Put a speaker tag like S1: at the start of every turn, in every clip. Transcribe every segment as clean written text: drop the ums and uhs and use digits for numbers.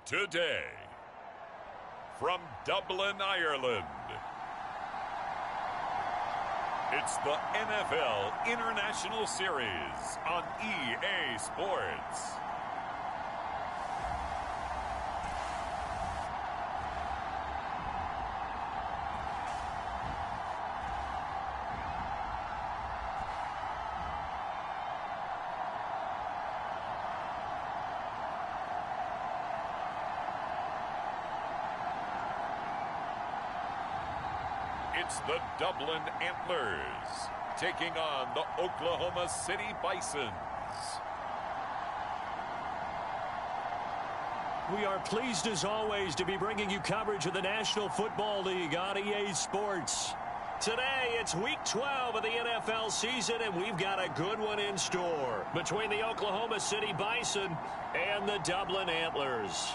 S1: Today, from Dublin, Ireland, it's the NFL International Series on EA Sports. It's the Dublin Antlers taking on the Oklahoma City Bisons.
S2: We are pleased as always to be bringing you coverage of the National Football League on EA Sports. Today, it's Week 12 of the NFL season, and we've got a good one in store between the Oklahoma City Bison and the Dublin Antlers.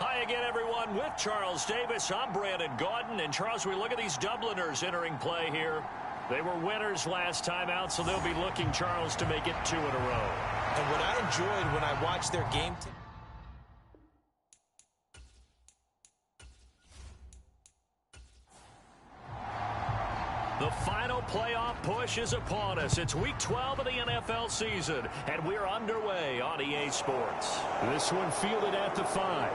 S2: Hi again, everyone. With Charles Davis, I'm Brandon Gaudin. And, Charles, we look at these Dubliners entering play here. They were winners last time out, so they'll be looking, Charles, to make it 2 in a row.
S3: And what I enjoyed when I watched their game
S2: The final playoff push is upon us. It's Week 12 of the NFL season, and we're underway on EA Sports. This one fielded at the 5.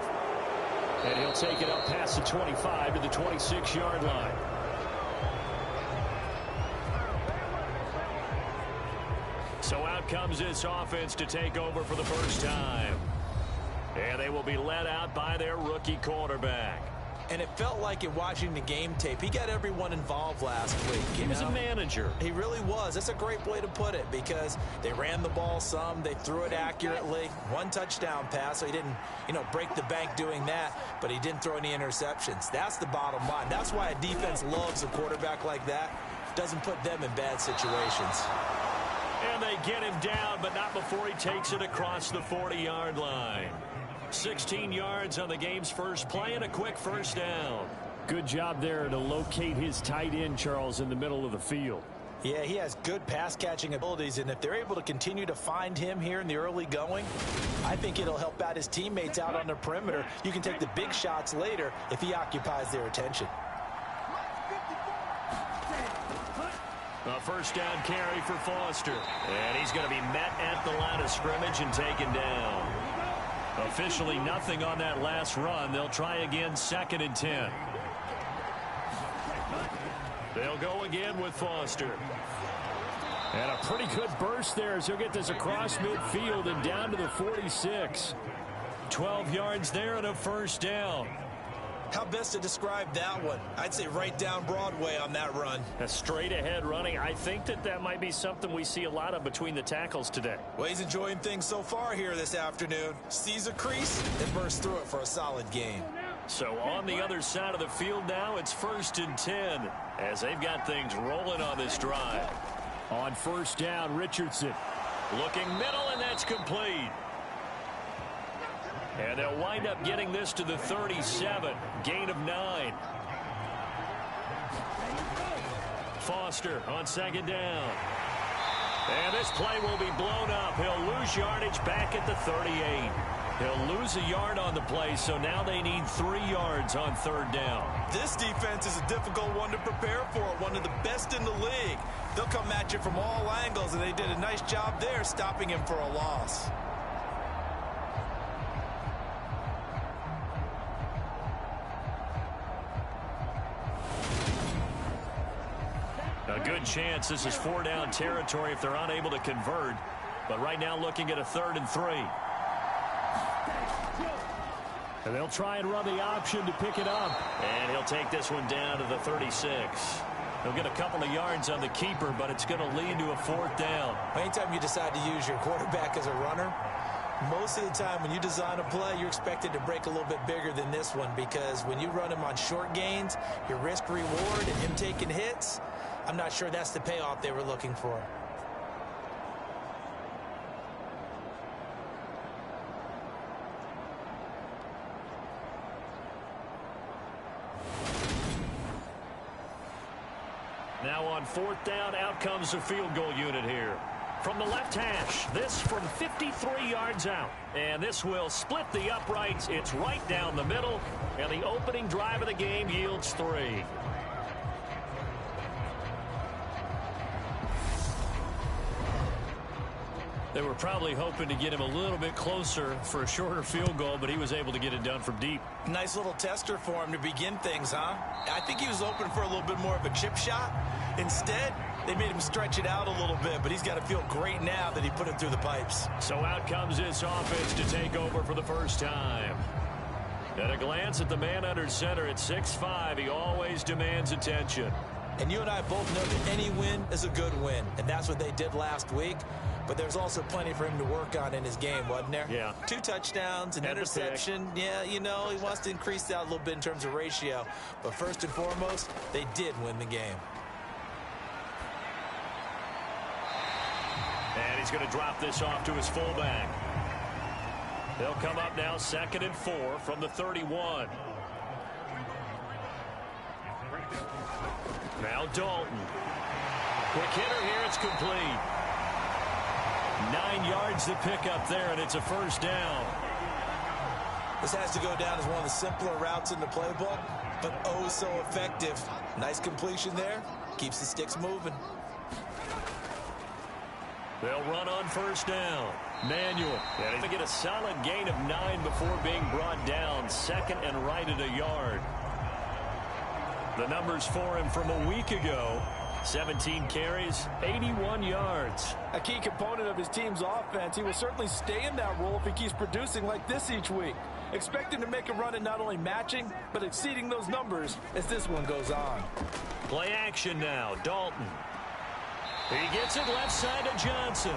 S2: And he'll take it up past the 25 to the 26-yard line. So out comes this offense to take over for the first time. And they will be led out by their rookie quarterback.
S3: And it felt like in watching the game tape, he got everyone involved last week.
S2: He was a manager.
S3: He really was. That's a great way to put it because they ran the ball some. They threw it accurately. 1 touchdown pass, so he didn't, break the bank doing that, but he didn't throw any interceptions. That's the bottom line. That's why a defense loves a quarterback like that. Doesn't put them in bad situations.
S2: And they get him down, but not before he takes it across the 40-yard line. 16 yards on the game's first play and a quick first down. Good job there to locate his tight end, Charles, in the middle of the field.
S3: Yeah, he has good pass-catching abilities, and if they're able to continue to find him here in the early going, I think it'll help out his teammates out on the perimeter. You can take the big shots later if he occupies their attention.
S2: A first down carry for Foster. And he's going to be met at the line of scrimmage and taken down. Officially nothing on that last run. They'll try again, 2nd and 10. They'll go again with Foster. And a pretty good burst there as he'll get this across midfield and down to the 46. 12 yards there and a first down.
S3: How best to describe that one? I'd say right down Broadway on that run.
S2: A straight ahead running. I think that might be something we see a lot of between the tackles today.
S3: Well, he's enjoying things so far here this afternoon. Sees a crease and bursts through it for a solid gain.
S2: So on the other side of the field now, it's 1st and 10 as they've got things rolling on this drive. On first down, Richardson looking middle, and that's complete. And they'll wind up getting this to the 37. Gain of 9. Foster on 2nd down. And this play will be blown up. He'll lose yardage back at the 38. He'll lose a yard on the play, so now they need 3 yards on 3rd down.
S3: This defense is a difficult one to prepare for, one of the best in the league. They'll come at you from all angles, and they did a nice job there stopping him for a loss.
S2: A good chance this is 4-down territory if they're unable to convert. But right now looking at a 3rd and 3. And they'll try and run the option to pick it up. And he'll take this one down to the 36. He'll get a couple of yards on the keeper, but it's going to lead to a 4th down.
S3: Anytime you decide to use your quarterback as a runner, most of the time when you design a play, you're expected to break a little bit bigger than this one because when you run him on short gains, your risk-reward and him taking hits, I'm not sure that's the payoff they were looking for.
S2: Now on 4th down, out comes the field goal unit here. From the left hash, this from 53 yards out. And this will split the uprights. It's right down the middle. And the opening drive of the game yields 3. They were probably hoping to get him a little bit closer for a shorter field goal, but he was able to get it done from deep.
S3: Nice little tester for him to begin things, huh? I think he was open for a little bit more of a chip shot. Instead, they made him stretch it out a little bit, but he's got to feel great now that he put it through the pipes.
S2: So out comes this offense to take over for the first time. At a glance at the man under center at 6'5", he always demands attention.
S3: And you and I both know that any win is a good win, and that's what they did last week. But there's also plenty for him to work on in his game, wasn't there?
S2: Yeah.
S3: 2 touchdowns, an interception. Yeah, you know, he wants to increase that a little bit in terms of ratio. But first and foremost, they did win the game.
S2: And he's going to drop this off to his fullback. They'll come up now 2nd and 4 from the 31. Now Dalton. Quick hitter here. It's complete. 9 yards to pick up there, and it's a first down.
S3: This has to go down as one of the simpler routes in the playbook, but oh so effective. Nice completion there. Keeps the sticks moving.
S2: They'll run on first down. Manuel. And he's going to get a solid gain of 9 before being brought down. 2nd and right at a yard. The numbers for him from a week ago. 17 carries, 81 yards.
S4: A key component of his team's offense. He will certainly stay in that role if he keeps producing like this each week. Expect him to make a run at not only matching, but exceeding those numbers as this one goes on.
S2: Play action now. Dalton. He gets it left side to Johnson.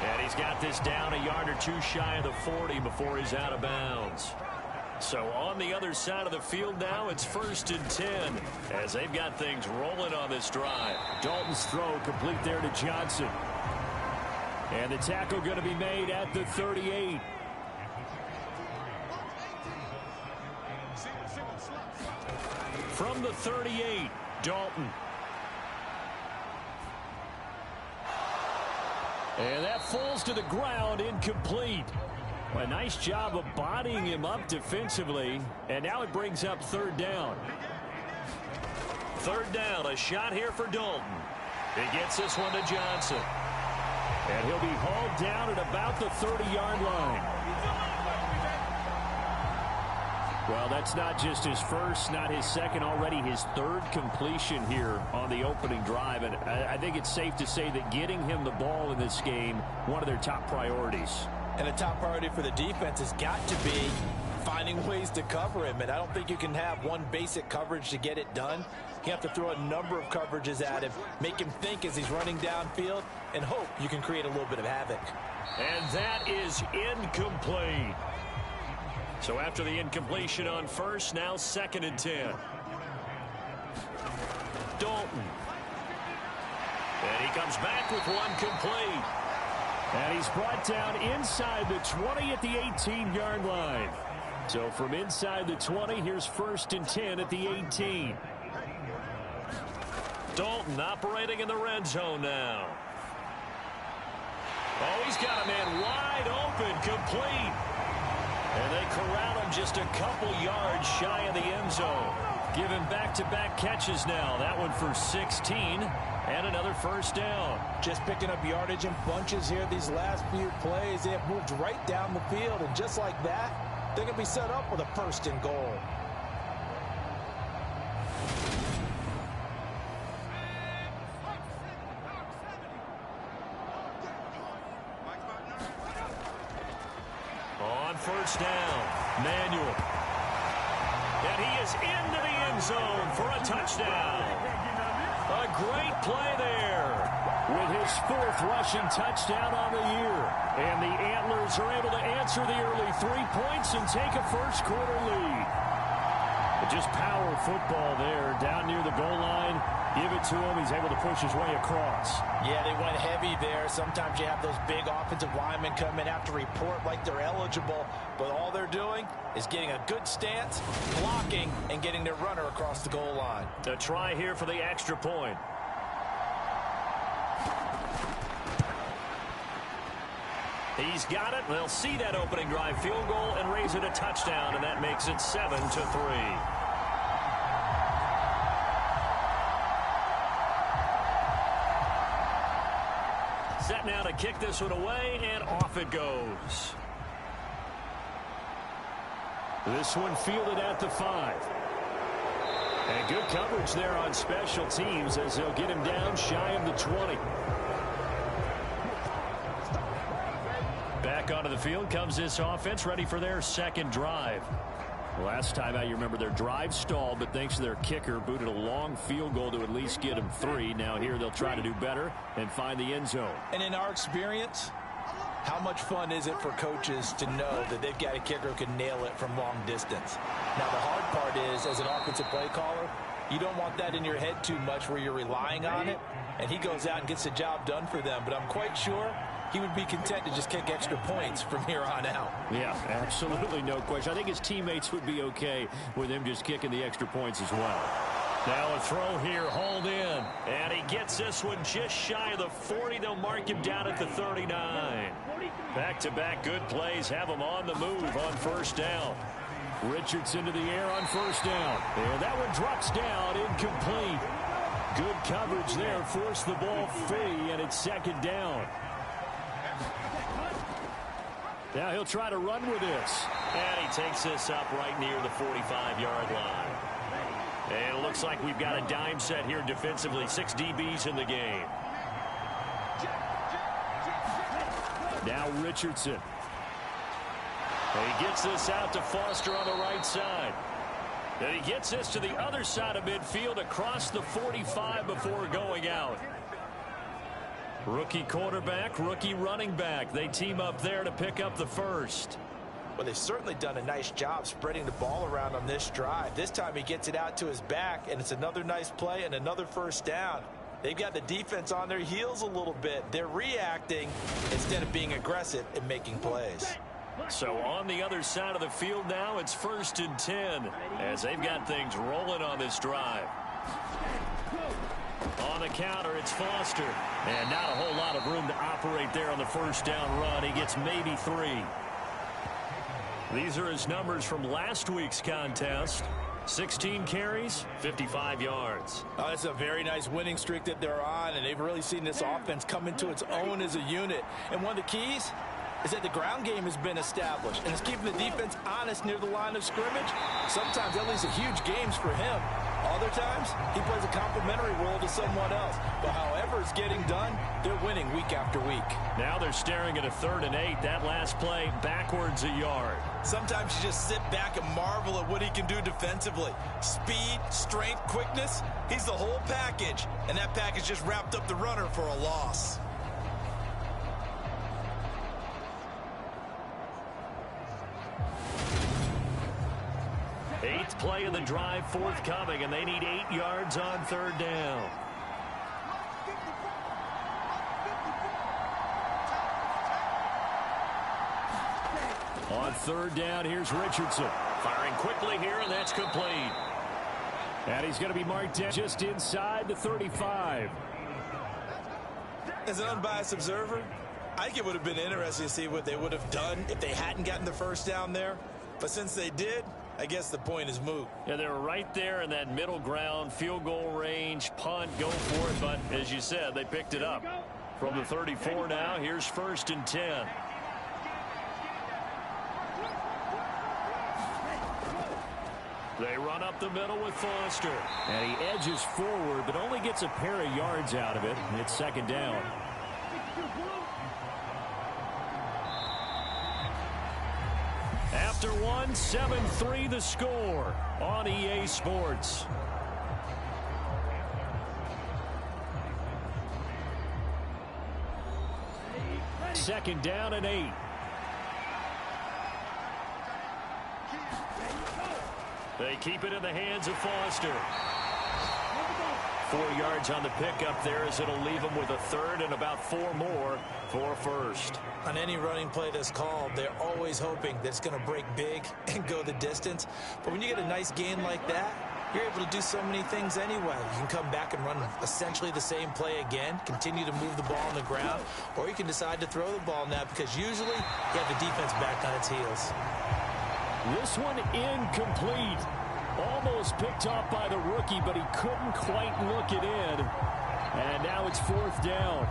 S2: And he's got this down a yard or 2 shy of the 40 before he's out of bounds. So on the other side of the field now, it's 1st and 10 as they've got things rolling on this drive. Dalton's throw complete there to Johnson. And the tackle going to be made at the 38. From the 38, Dalton. And that falls to the ground, incomplete. A nice job of bodying him up defensively. And now it brings up 3rd down. 3rd down, a shot here for Dalton. He gets this one to Johnson. And he'll be hauled down at about the 30-yard line. Well, that's not just his first, not his second, already his 3rd completion here on the opening drive. And I think it's safe to say that getting him the ball in this game, one of their top priorities.
S3: And a top priority for the defense has got to be finding ways to cover him. And I don't think you can have one basic coverage to get it done. You have to throw a number of coverages at him, make him think as he's running downfield, and hope you can create a little bit of havoc.
S2: And that is incomplete. So after the incompletion on first, now 2nd and 10. Dalton. And he comes back with one complete. And he's brought down inside the 20 at the 18-yard line. So from inside the 20, here's 1st and 10 at the 18. Dalton operating in the red zone now. Oh, he's got a man wide open, complete. And they corral him just a couple yards shy of the end zone. Give him back-to-back catches now. That one for 16 and another first down.
S3: Just picking up yardage in bunches here these last few plays. They have moved right down the field, and just like that, they're going to be set up with a 1st and goal.
S2: On first down, Manuel. And he is into the end zone for a touchdown. A great play there with his 4th rushing touchdown on the year. And the Antlers are able to answer the early 3 points and take a first-quarter lead. But just power football there down near the goal line. Give it to him. He's able to push his way across.
S3: Yeah, they went heavy there. Sometimes you have those big offensive linemen come in, have to report like they're eligible. But all they're doing is getting a good stance, blocking, and getting their runner across the goal line.
S2: A try here for the extra point. He's got it. They'll see that opening drive field goal and raise it a touchdown, and that makes it 7-3. Set now to kick this one away, and off it goes. This one fielded at the 5. And good coverage there on special teams as they'll get him down shy of the 20. Back onto the field comes this offense, ready for their second drive. Last time out, you remember their drive stalled, but thanks to their kicker, booted a long field goal to at least get them 3. Now here they'll try to do better and find the end zone.
S3: And in our experience, how much fun is it for coaches to know that they've got a kicker who can nail it from long distance? Now, the hard part is, as an offensive play caller, you don't want that in your head too much where you're relying on it, and he goes out and gets the job done for them. But I'm quite sure he would be content to just kick extra points from here on out.
S2: Yeah, absolutely no question. I think his teammates would be okay with him just kicking the extra points as well. Now a throw here, hauled in. And he gets this one just shy of the 40. They'll mark him down at the 39. Back-to-back good plays have him on the move on first down. Richardson to the air on first down. And that one drops down, incomplete. Good coverage there, forced the ball free, and it's second down. Now he'll try to run with this. And he takes this up right near the 45-yard line. And it looks like we've got a dime set here defensively. 6 DBs in the game. Now Richardson. And he gets this out to Foster on the right side. And he gets this to the other side of midfield across the 45 before going out. Rookie quarterback, rookie running back. They team up there to pick up the first.
S3: Well, they've certainly done a nice job spreading the ball around on this drive. This time he gets it out to his back, and it's another nice play and another first down. They've got the defense on their heels a little bit. They're reacting instead of being aggressive and making plays.
S2: So on the other side of the field now, it's 1st and 10 as they've got things rolling on this drive. On the counter, it's Foster. And not a whole lot of room to operate there on the first down run. He gets maybe 3. These are his numbers from last week's contest. 16 carries, 55 yards.
S4: Oh, that's a very nice winning streak that they're on, and they've really seen this offense come into its own as a unit. And one of the keys is that the ground game has been established, and it's keeping the defense honest near the line of scrimmage. Sometimes that leads to huge games for him. Other times, he plays a complementary role to someone else. But however it's getting done, they're winning week after week.
S2: Now they're staring at a 3rd and 8. That last play, backwards a yard.
S3: Sometimes you just sit back and marvel at what he can do defensively. Speed, strength, quickness, he's the whole package. And that package just wrapped up the runner for a loss.
S2: Eighth play of the drive forthcoming, and they need 8 yards on 3rd down. On 3rd down, here's Richardson. Firing quickly here, and that's complete. And he's going to be marked down just inside the 35.
S3: As an unbiased observer, I think it would have been interesting to see what they would have done if they hadn't gotten the first down there. But since they did, I guess the point is moot.
S2: Yeah, they're right there in that middle ground, field goal range, punt, go for it. But as you said, they picked it up. From the 34 now, here's 1st and 10. They run up the middle with Foster. And he edges forward, but only gets a pair of yards out of it. And it's 2nd down. After one, 7-3 the score on EA Sports. Second down and 8. They keep it in the hands of Foster. 4 yards on the pickup there as it'll leave them with a 3rd and about 4 more for a first.
S3: On any running play that's called, they're always hoping that it's going to break big and go the distance. But when you get a nice gain like that, you're able to do so many things anyway. You can come back and run essentially the same play again, continue to move the ball on the ground, or you can decide to throw the ball now because usually you have the defense back on its heels.
S2: This one incomplete. Almost picked off by the rookie, but he couldn't quite look it in. And now it's 4th down.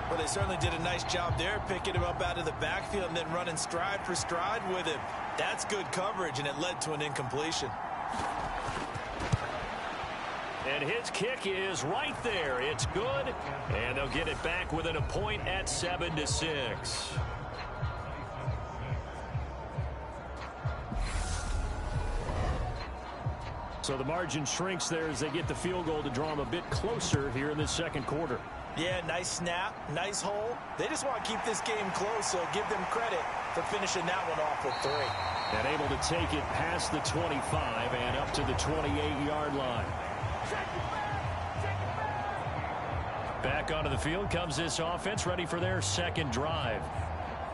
S3: Well, they certainly did a nice job there, picking him up out of the backfield and then running stride for stride with him. That's good coverage, and it led to an incompletion.
S2: And his kick is right there. It's good, and they'll get it back within a point at 7-6. So the margin shrinks there as they get the field goal to draw them a bit closer here in this second quarter.
S3: Yeah, nice snap, nice hole. They just want to keep this game close, so give them credit for finishing that one off with 3.
S2: And able to take it past the 25 and up to the 28-yard line. Back onto the field comes this offense, ready for their second drive.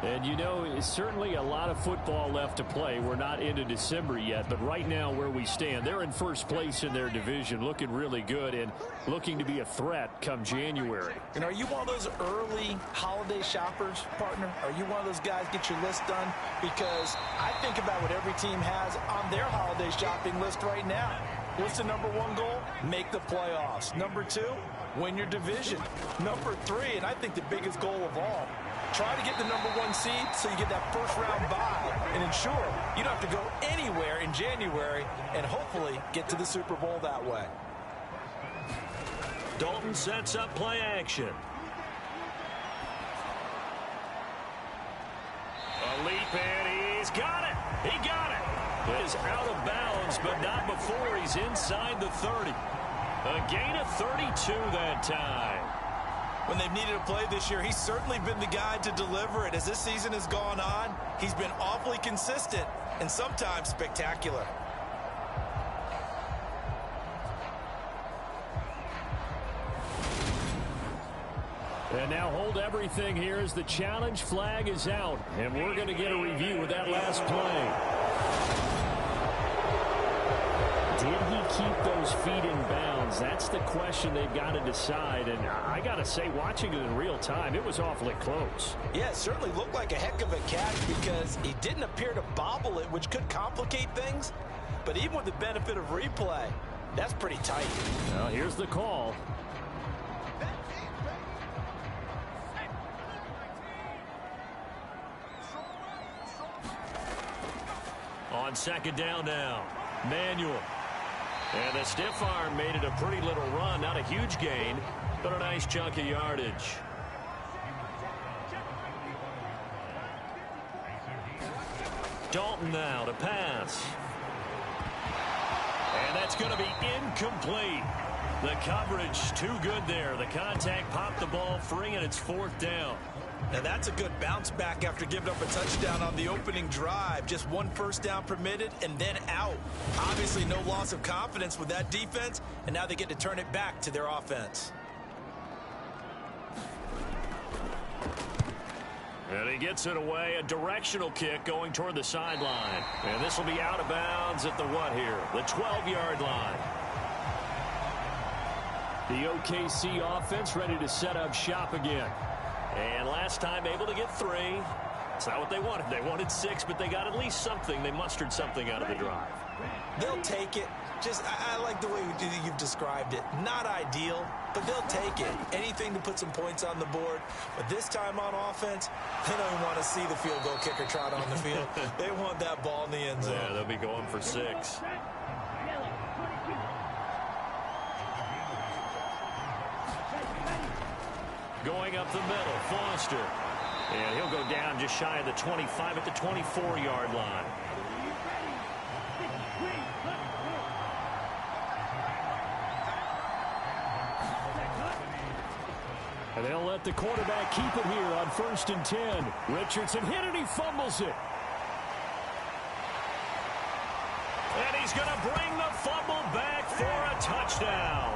S2: And, you know, it's certainly a lot of football left to play. We're not into December yet, but right now where we stand, they're in first place in their division, looking really good and looking to be a threat come January.
S3: And are you one of those early holiday shoppers, partner? Are you one of those guys get your list done? Because I think about what every team has on their holiday shopping list right now. What's the number 1 goal? Make the playoffs. Number 2, win your division. Number 3, and I think the biggest goal of all, try to get the number 1 seed so you get that first-round bye and ensure you don't have to go anywhere in January and hopefully get to the Super Bowl that way.
S2: Dalton sets up play action. A leap, and he's got it. He got it. It is out of bounds, but not before he's inside the 30. A gain of 32 that time.
S3: When they've needed a play this year, he's certainly been the guy to deliver it. As this season has gone on, he's been awfully consistent and sometimes spectacular.
S2: And now hold everything here as the challenge flag is out. And we're going to get a review of that last play. Did he keep those feet in bounds? That's the question they've got to decide. And I got to say, watching it in real time, it was awfully close.
S3: Yeah, it certainly looked like a heck of a catch because he didn't appear to bobble it, which could complicate things. But even with the benefit of replay, that's pretty tight.
S2: Well, here's the call. On second down now, Manuel. And the stiff arm made it a pretty little run. Not a huge gain, but a nice chunk of yardage. Dalton now to pass. And that's going to be incomplete. The coverage too good there. The contact popped the ball free, and it's 4th down.
S3: Now that's a good bounce back after giving up a touchdown on the opening drive. Just 1 first down permitted and then out. Obviously no loss of confidence with that defense, and now they get to turn it back to their offense.
S2: And he gets it away. A directional kick going toward the sideline. And this will be out of bounds at the what here? The 12-yard line. The OKC offense ready to set up shop again. And last time able to get 3. It's not what they wanted. They wanted 6, but they got at least something. They mustered something out of the drive.
S3: They'll take it. I like the way you've described it. Not ideal, but they'll take it. Anything to put some points on the board. But this time on offense, they don't even want to see the field goal kicker trot on the field. They want that ball in the end zone.
S2: Yeah, they'll be going for 6. Going up the middle, Foster. And he'll go down just shy of the 25 at the 24-yard line. And they'll let the quarterback keep it here on 1st and 10. Richardson hit and he fumbles it. And he's going to bring the fumble back for a touchdown.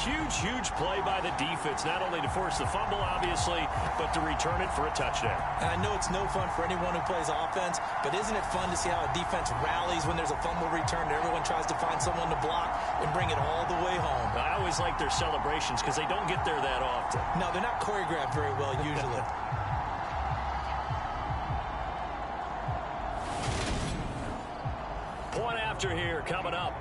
S2: Huge play by the defense, not only to force the fumble, obviously, but to return it for a touchdown.
S3: And I know it's no fun for anyone who plays offense, but isn't it fun to see how a defense rallies when there's a fumble return and everyone tries to find someone to block and bring it all the way home?
S2: I always like their celebrations because they don't get there that often.
S3: No, they're not choreographed very well usually.
S2: Point after here coming up.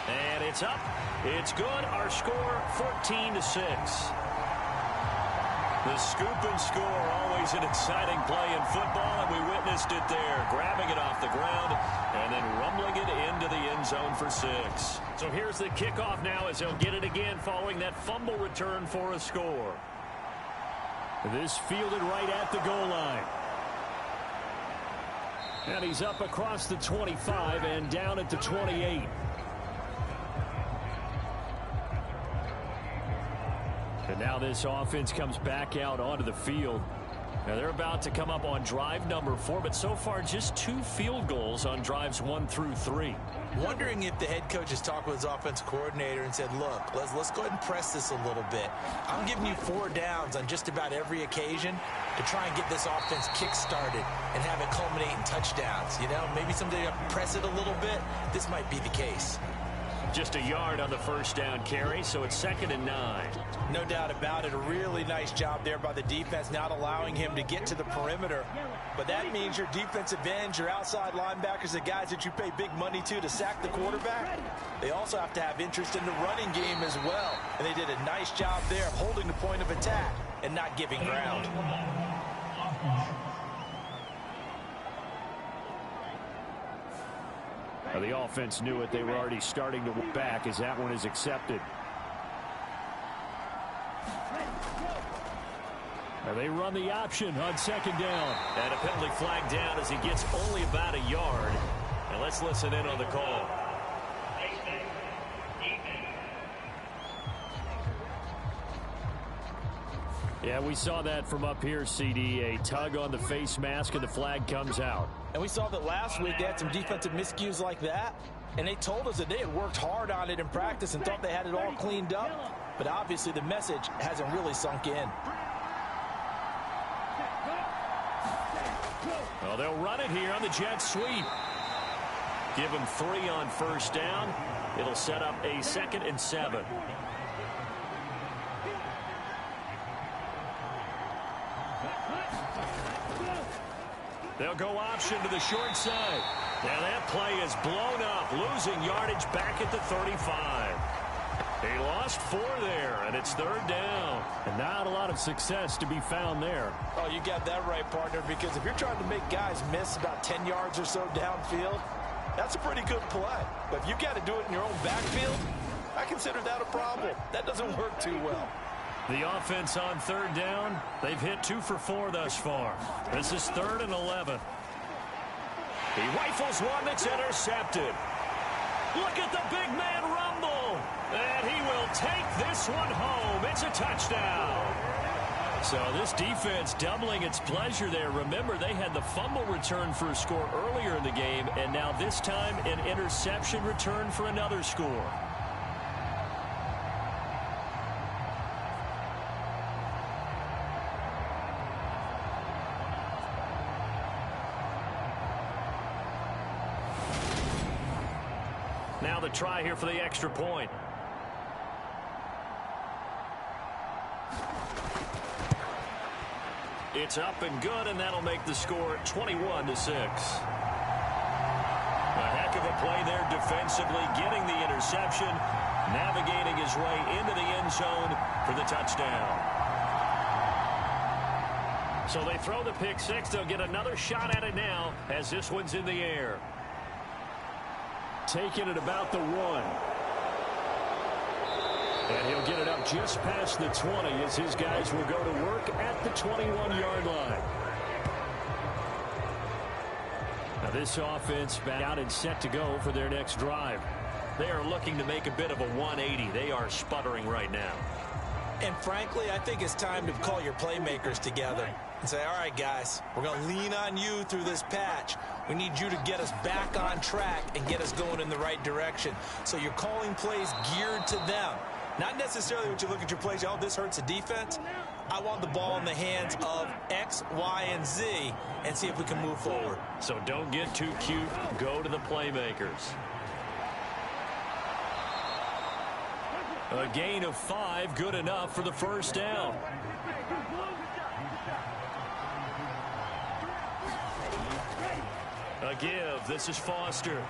S2: And it's up. It's good. Our score 14-6. The scoop and score, always an exciting play in football, and we witnessed it there, grabbing it off the ground and then rumbling it into the end zone for 6. So here's the kickoff now as they'll get it again following that fumble return for a score. This fielded right at the goal line. And he's up across the 25 and down at the 28. And now this offense comes back out onto the field. Now they're about to come up on drive number 4, but so far just 2 field goals on drives 1 through 3.
S3: Wondering if the head coach has talked with his offensive coordinator and said, look, let's go ahead and press this a little bit. I'm giving you 4 downs on just about every occasion to try and get this offense kick-started and have it culminate in touchdowns. You know, maybe someday you have to press it a little bit. This might be the case.
S2: Just a yard on the first down carry, so it's 2nd and 9.
S3: No doubt about it. A really nice job there by the defense, not allowing him to get to the perimeter. But that means your defensive ends, your outside linebackers, the guys that you pay big money to sack the quarterback, they also have to have interest in the running game as well. And they did a nice job there of holding the point of attack and not giving ground.
S2: Now the offense knew it. They were already starting to walk back as that one is accepted. Now they run the option on 2nd down. And a penalty flag down as he gets only about a yard. And let's listen in on the call. Yeah, we saw that from up here, CD. A tug on the face mask and the flag comes out.
S3: And we saw that last week they had some defensive miscues like that. And they told us that they had worked hard on it in practice and thought they had it all cleaned up. But obviously the message hasn't really sunk in.
S2: Well, they'll run it here on the jet sweep. Give them 3 on first down. It'll set up a 2nd and 7. They'll go option to the short side. Now that play is blown up, losing yardage back at the 35. They lost 4 there, and it's 3rd down. And not a lot of success to be found there.
S3: Oh, you got that right, partner, because if you're trying to make guys miss about 10 yards or so downfield, that's a pretty good play. But if you got to do it in your own backfield, I consider that a problem. That doesn't work too well.
S2: The offense on 3rd down, they've hit 2 for 4 thus far. This is 3rd and 11. He rifles one that's intercepted. Look at the big man rumble. And he will take this one home. It's a touchdown. So this defense doubling its pleasure there. Remember, they had the fumble return for a score earlier in the game, and now this time an interception return for another score. Now the try here for the extra point. It's up and good, and that'll make the score 21-6. A heck of a play there defensively, getting the interception, navigating his way into the end zone for the touchdown. So they throw the pick 6. They'll get another shot at it now as this one's in the air. Taking it about the 1. And he'll get it up just past the 20 as his guys will go to work at the 21-yard line. Now this offense back out and set to go for their next drive. They are looking to make a bit of a 180. They are sputtering right now.
S3: And frankly, I think it's time to call your playmakers together and say, all right, guys, we're going to lean on you through this patch. We need you to get us back on track and get us going in the right direction. So you're calling plays geared to them. Not necessarily when you look at your plays, oh, this hurts the defense. I want the ball in the hands of X, Y, and Z and see if we can move forward.
S2: So don't get too cute. Go to the playmakers. A gain of 5, good enough for the first down. A give. This is Foster.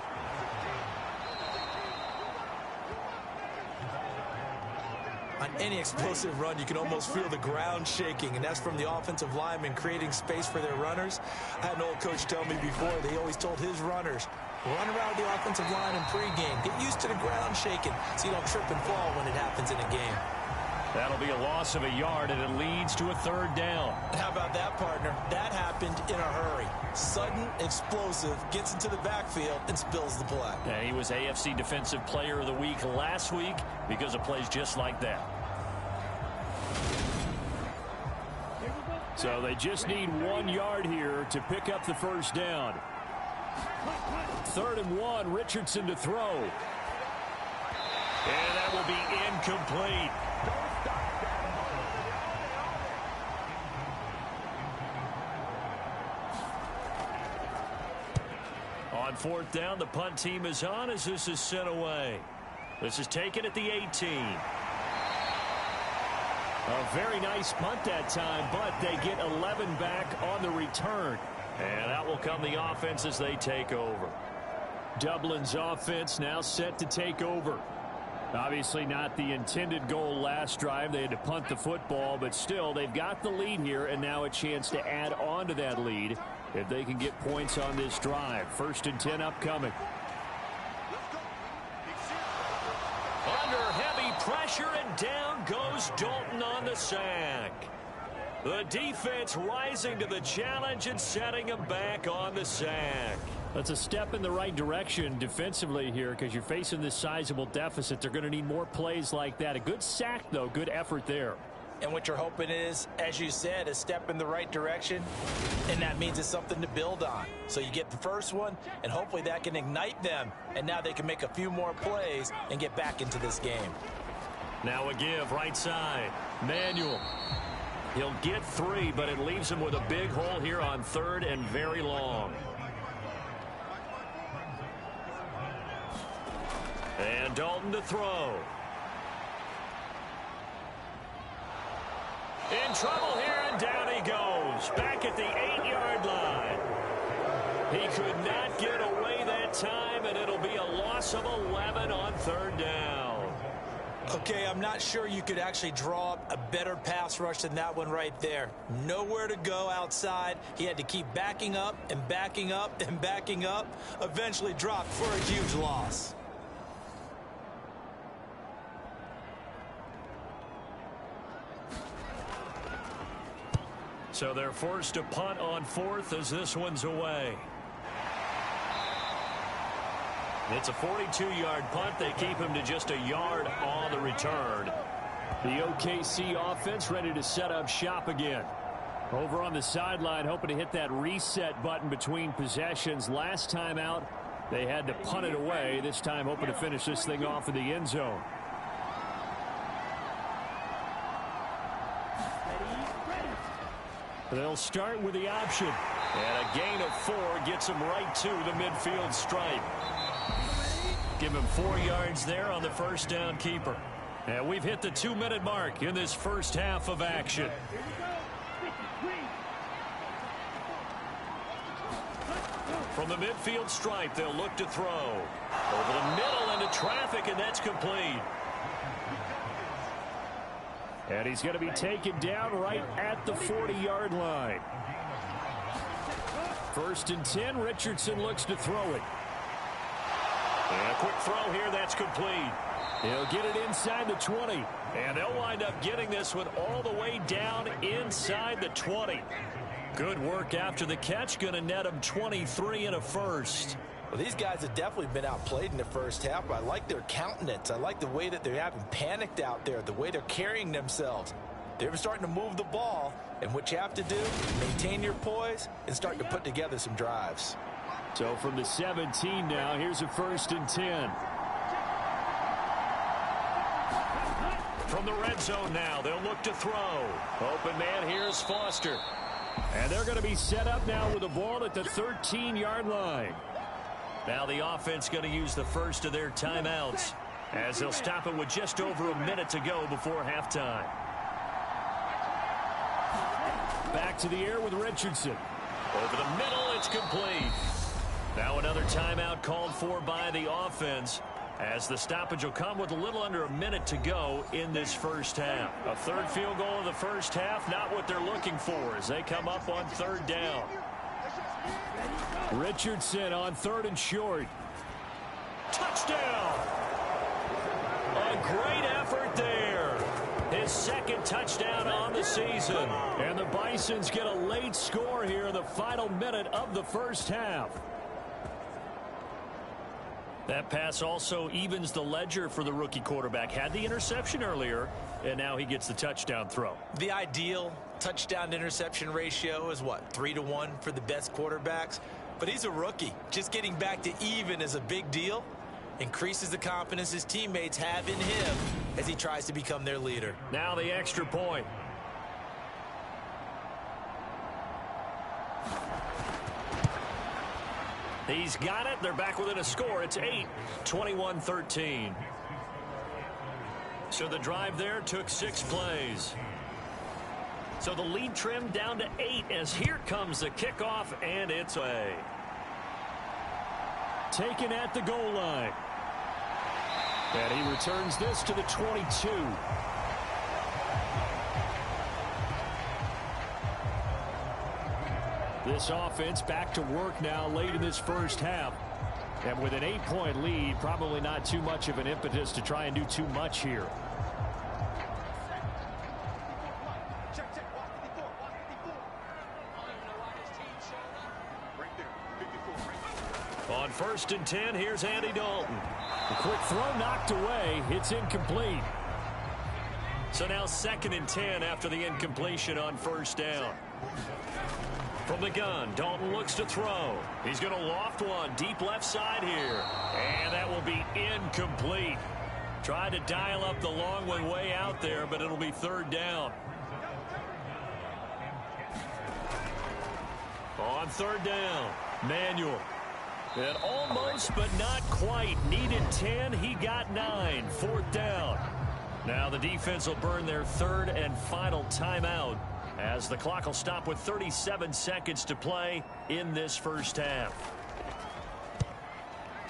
S3: On any explosive run, you can almost feel the ground shaking, and that's from the offensive linemen creating space for their runners. I had an old coach tell me before, they always told his runners, run around the offensive line in pregame. Get used to the ground shaking so you don't trip and fall when it happens in a game.
S2: That'll be a loss of a yard, and it leads to a third down.
S3: How about that, partner? That happened in a hurry. Sudden, explosive, gets into the backfield, and spills the play.
S2: And he was AFC Defensive Player of the Week last week because of plays just like that. So they just need 1 yard here to pick up the first down. 3rd and 1, Richardson to throw. And that will be incomplete. On 4th down, the punt team is on as this is sent away. This is taken at the 18. A very nice punt that time, but they get 11 back on the return. And that will come the offense as they take over. Dublin's offense now set to take over. Obviously not the intended goal last drive. They had to punt the football, but still they've got the lead here and now a chance to add on to that lead if they can get points on this drive. 1st and 10 upcoming. Under heavy pressure and down goes Dalton on the sack. The defense rising to the challenge and setting him back on the sack. That's a step in the right direction defensively here because you're facing this sizable deficit. They're going to need more plays like that. A good sack, though. Good effort there.
S3: And what you're hoping is, as you said, a step in the right direction, and that means it's something to build on. So you get the first one, and hopefully that can ignite them, and now they can make a few more plays and get back into this game.
S2: Now a give, right side. Manuel. He'll get 3, but it leaves him with a big hole here on 3rd and very long. And Dalton to throw. In trouble here, and down he goes. Back at the 8-yard line. He could not get away that time, and it'll be a loss of 11 on 3rd down.
S3: Okay, I'm not sure you could actually draw up a better pass rush than that one right there. Nowhere to go outside. He had to keep backing up and backing up and backing up. Eventually dropped for a huge loss.
S2: So they're forced to punt on 4th as this one's away. It's a 42-yard punt. They keep him to just a yard on the return. The OKC offense ready to set up shop again. Over on the sideline, hoping to hit that reset button between possessions. Last time out, they had to punt it away. This time, hoping to finish this thing off in the end zone. They'll start with the option. And a gain of 4 gets him right to the midfield stripe. Give him 4 yards there on the first down keeper. And we've hit the 2-minute mark in this first half of action. From the midfield stripe, they'll look to throw. Over the middle into traffic, and that's complete. And he's going to be taken down right at the 40-yard line. 1st and 10, Richardson looks to throw it. And a quick throw here, that's complete. He'll get it inside the 20. And they'll wind up getting this one all the way down inside the 20. Good work after the catch, going to net him 23 and a first.
S4: Well, these guys have definitely been outplayed in the first half, but I like their countenance. I like the way that they're having panicked out there, the way they're carrying themselves. They're starting to move the ball, and what you have to do, maintain your poise and start to put together some drives.
S2: So from the 17 now, here's a 1st and 10. From the red zone now, they'll look to throw. Open man, here's Foster. And they're going to be set up now with the ball at the 13-yard line. Now the offense going to use the first of their timeouts as they'll stop it with just over a minute to go before halftime. Back to the air with Richardson. Over the middle, it's complete. Now another timeout called for by the offense as the stoppage will come with a little under a minute to go in this first half. A third field goal in the first half, not what they're looking for as they come up on 3rd down. Richardson on 3rd and short. Touchdown! A great effort there. His 2nd touchdown on the season. And the Bisons get a late score here in the final minute of the first half. That pass also evens the ledger for the rookie quarterback. Had the interception earlier, and now he gets the touchdown throw.
S3: The ideal touchdown-interception ratio is what, 3-to-1 for the best quarterbacks? But he's a rookie. Just getting back to even is a big deal. Increases the confidence his teammates have in him as he tries to become their leader.
S2: Now the extra point. He's got it. They're back within a score. It's 8, 21-13. So the drive there took 6 plays. So the lead trimmed down to 8 as here comes the kickoff, and it's away. Taken at the goal line. And he returns this to the 22. This offense back to work now late in this first half. And with an 8-point lead, probably not too much of an impetus to try and do too much here. On 1st and 10, here's Andy Dalton. A quick throw knocked away. It's incomplete. So now 2nd and 10 after the incompletion on 1st down. From the gun, Dalton looks to throw. He's going to loft one deep left side here. And that will be incomplete. Tried to dial up the long one way out there, but it'll be 3rd down. On 3rd down, Manuel. And almost, but not quite. Needed 10. He got 9. 4th down. Now the defense will burn their 3rd and final timeout as the clock will stop with 37 seconds to play in this first half.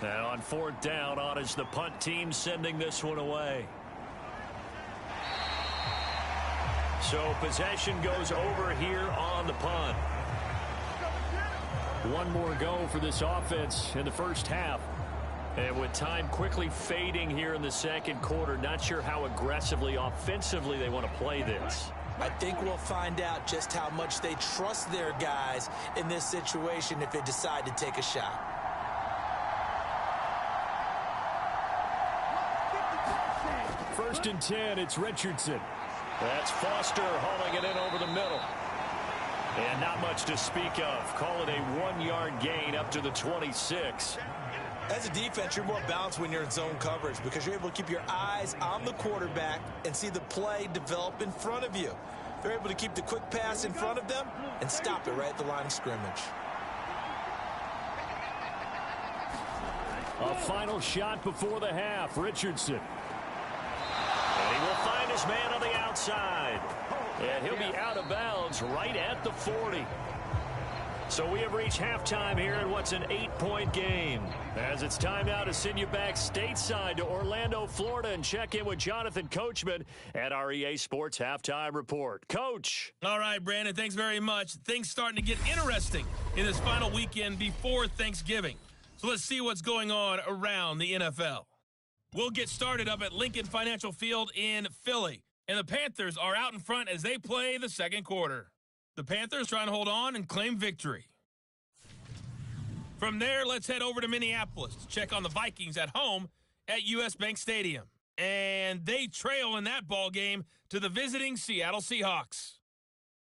S2: Now on 4th down, on is the punt team sending this one away. So possession goes over here on the punt. One more go for this offense in the first half. And with time quickly fading here in the 2nd quarter, not sure how aggressively, offensively they want to play this.
S3: I think we'll find out just how much they trust their guys in this situation if they decide to take a shot.
S2: First and 10, it's Richardson. That's Foster hauling it in over the middle. And not much to speak of. Call it a 1-yard gain up to the 26.
S3: As a defense, you're more balanced when you're in zone coverage because you're able to keep your eyes on the quarterback and see the play develop in front of you. They're able to keep the quick pass in front of them and stop it right at the line of scrimmage.
S2: A final shot before the half, Richardson. And he will find his man on the outside. And he'll be out of bounds right at the 40. So we have reached halftime here in what's an 8-point game. As it's time now to send you back stateside to Orlando, Florida, and check in with Jonathan Coachman at our EA Sports Halftime Report. Coach.
S5: All right, Brandon, thanks very much. Things starting to get interesting in this final weekend before Thanksgiving. So let's see what's going on around the NFL. We'll get started up at Lincoln Financial Field in Philly. And the Panthers are out in front as they play the 2nd quarter. The Panthers trying to hold on and claim victory. From there, let's head over to Minneapolis to check on the Vikings at home at U.S. Bank Stadium. And they trail in that ball game to the visiting Seattle Seahawks.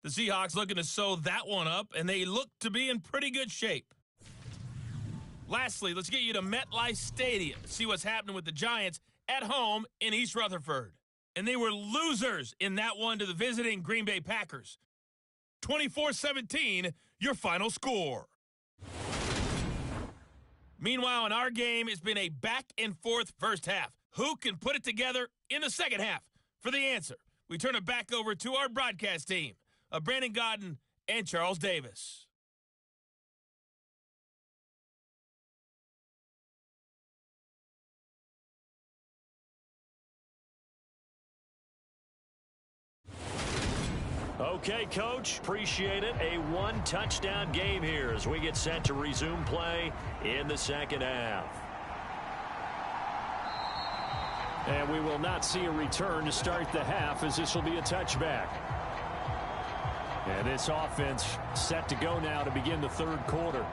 S5: The Seahawks looking to sew that one up, and they look to be in pretty good shape. Lastly, let's get you to MetLife Stadium to see what's happening with the Giants at home in East Rutherford. And they were losers in that one to the visiting Green Bay Packers. 24-17, your final score. Meanwhile, in our game, it's been a back-and-forth first half. Who can put it together in the second half? For the answer, we turn it back over to our broadcast team of Brandon Godden and Charles Davis.
S2: Okay, Coach, appreciate it. A one-touchdown game here as we get set to resume play in the second half. And we will not see a return to start the half as this will be a touchback. And this offense set to go now to begin the third quarter.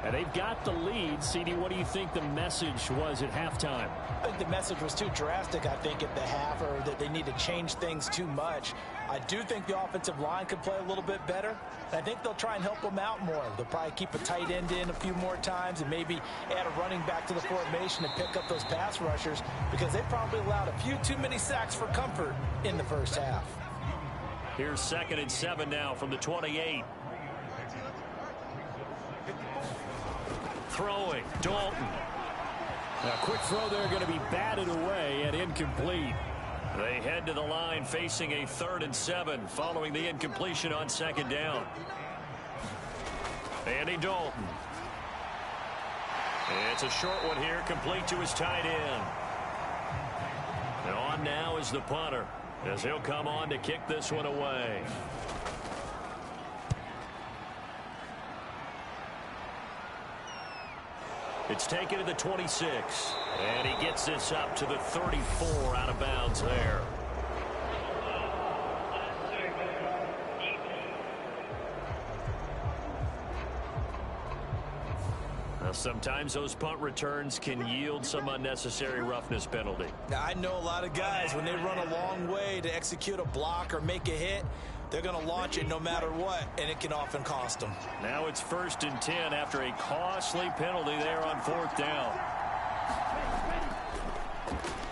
S2: And they've got the lead. CD, what do you think the message was at halftime?
S3: I think the message was too drastic, I think, at the half, or that they need to change things too much. I do think the offensive line could play a little bit better. I think they'll try and help them out more. They'll probably keep a tight end in a few more times and maybe add a running back to the formation and pick up those pass rushers because they probably allowed a few too many sacks for comfort in the first half.
S2: Here's 2nd and 7 now from the 28. Throwing, Dalton. A quick throw there going to be batted away and incomplete. They head to the line facing a 3rd and 7 following the incompletion on 2nd down. Andy Dalton. It's a short one here, complete to his tight end. And on now is the punter as he'll come on to kick this one away. It's taken to the 26, and he gets this up to the 34 out of bounds there. Now, sometimes those punt returns can yield some unnecessary roughness penalty.
S3: Now, I know a lot of guys, when they run a long way to execute a block or make a hit, they're going to launch it no matter what, and it can often cost them.
S2: Now it's 1st and 10 after a costly penalty there on 4th down.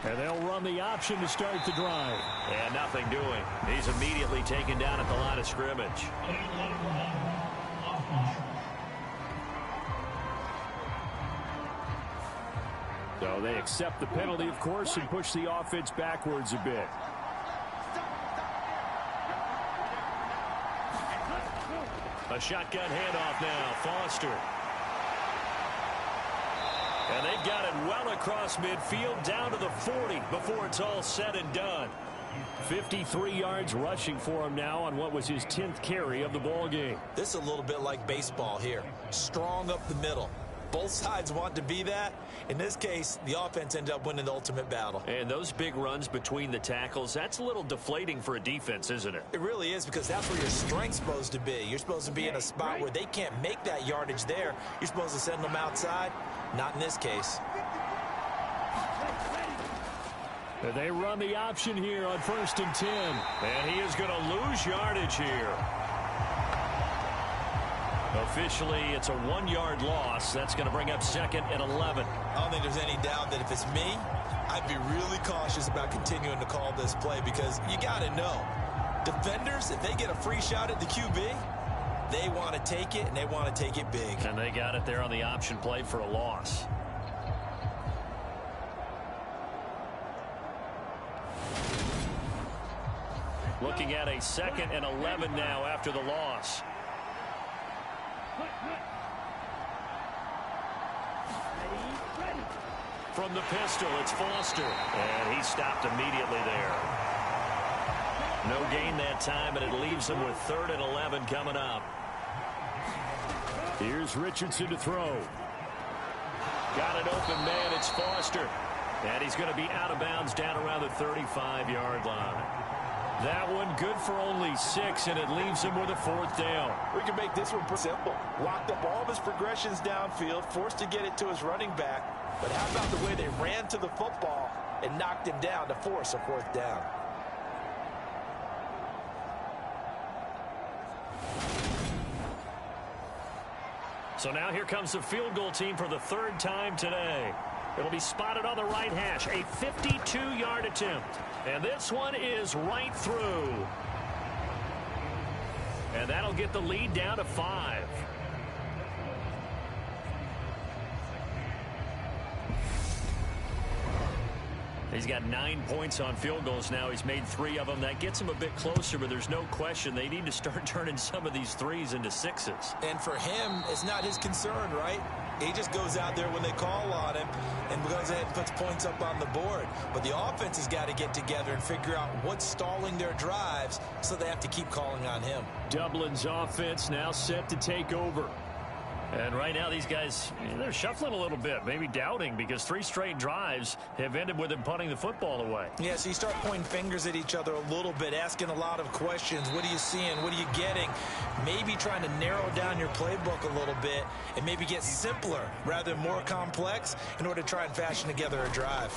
S2: And they'll run the option to start the drive.
S5: And nothing doing. He's immediately taken down at the line of scrimmage.
S2: So they accept the penalty, of course, and push the offense backwards a bit. A shotgun handoff now. Foster. And they've got it well across midfield down to the 40 before it's all said and done. 53 yards rushing for him now on what was his 10th carry of the ball game.
S3: This is a little bit like baseball here. Strong up the middle. Both sides want to be that. In this case, the offense ended up winning the ultimate battle.
S2: And those big runs between the tackles, that's a little deflating for a defense, isn't it?
S3: It really is, because that's where your strength's supposed to be. You're supposed to be in a spot where they can't make that yardage there. You're supposed to send them outside. Not in this case.
S2: They run the option here on 1st and 10. And he is going to lose yardage here. Officially, it's a 1-yard loss. That's going to bring up 2nd and 11.
S3: I don't think there's any doubt that if it's me, I'd be really cautious about continuing to call this play, because you got to know, defenders, if they get a free shot at the QB, they want to take it, and they want to take it big.
S2: And they got it there on the option play for a loss. Looking at a 2nd and 11 now after the loss. From the pistol, it's Foster. And he stopped immediately there. No gain that time, and it leaves him with 3rd and 11 coming up. Here's Richardson to throw. Got an open man, it's Foster. And he's going to be out of bounds down around the 35-yard line. That one good for only 6, and it leaves him with a 4th down.
S4: We can make this one pretty simple. Locked up all of his progressions downfield, forced to get it to his running back. But how about the way they ran to the football and knocked him down to force a 4th down?
S2: So now here comes the field goal team for the 3rd time today. It'll be spotted on the right hash, a 52-yard attempt. And this one is right through. And that'll get the lead down to 5. He's got 9 points on field goals now. He's made 3 of them. That gets him a bit closer, but there's no question they need to start turning some of these 3s into 6s.
S3: And for him, it's not his concern, right? He just goes out there when they call on him and goes ahead and puts points up on the board. But the offense has got to get together and figure out what's stalling their drives, so they have to keep calling on him.
S2: Dublin's offense now set to take over. And right now these guys, they're shuffling a little bit, maybe doubting, because 3 straight drives have ended with them punting the football away.
S3: Yeah, so you start pointing fingers at each other a little bit, asking a lot of questions. What are you seeing? What are you getting? Maybe trying to narrow down your playbook a little bit and maybe get simpler rather than more complex in order to try and fashion together a drive.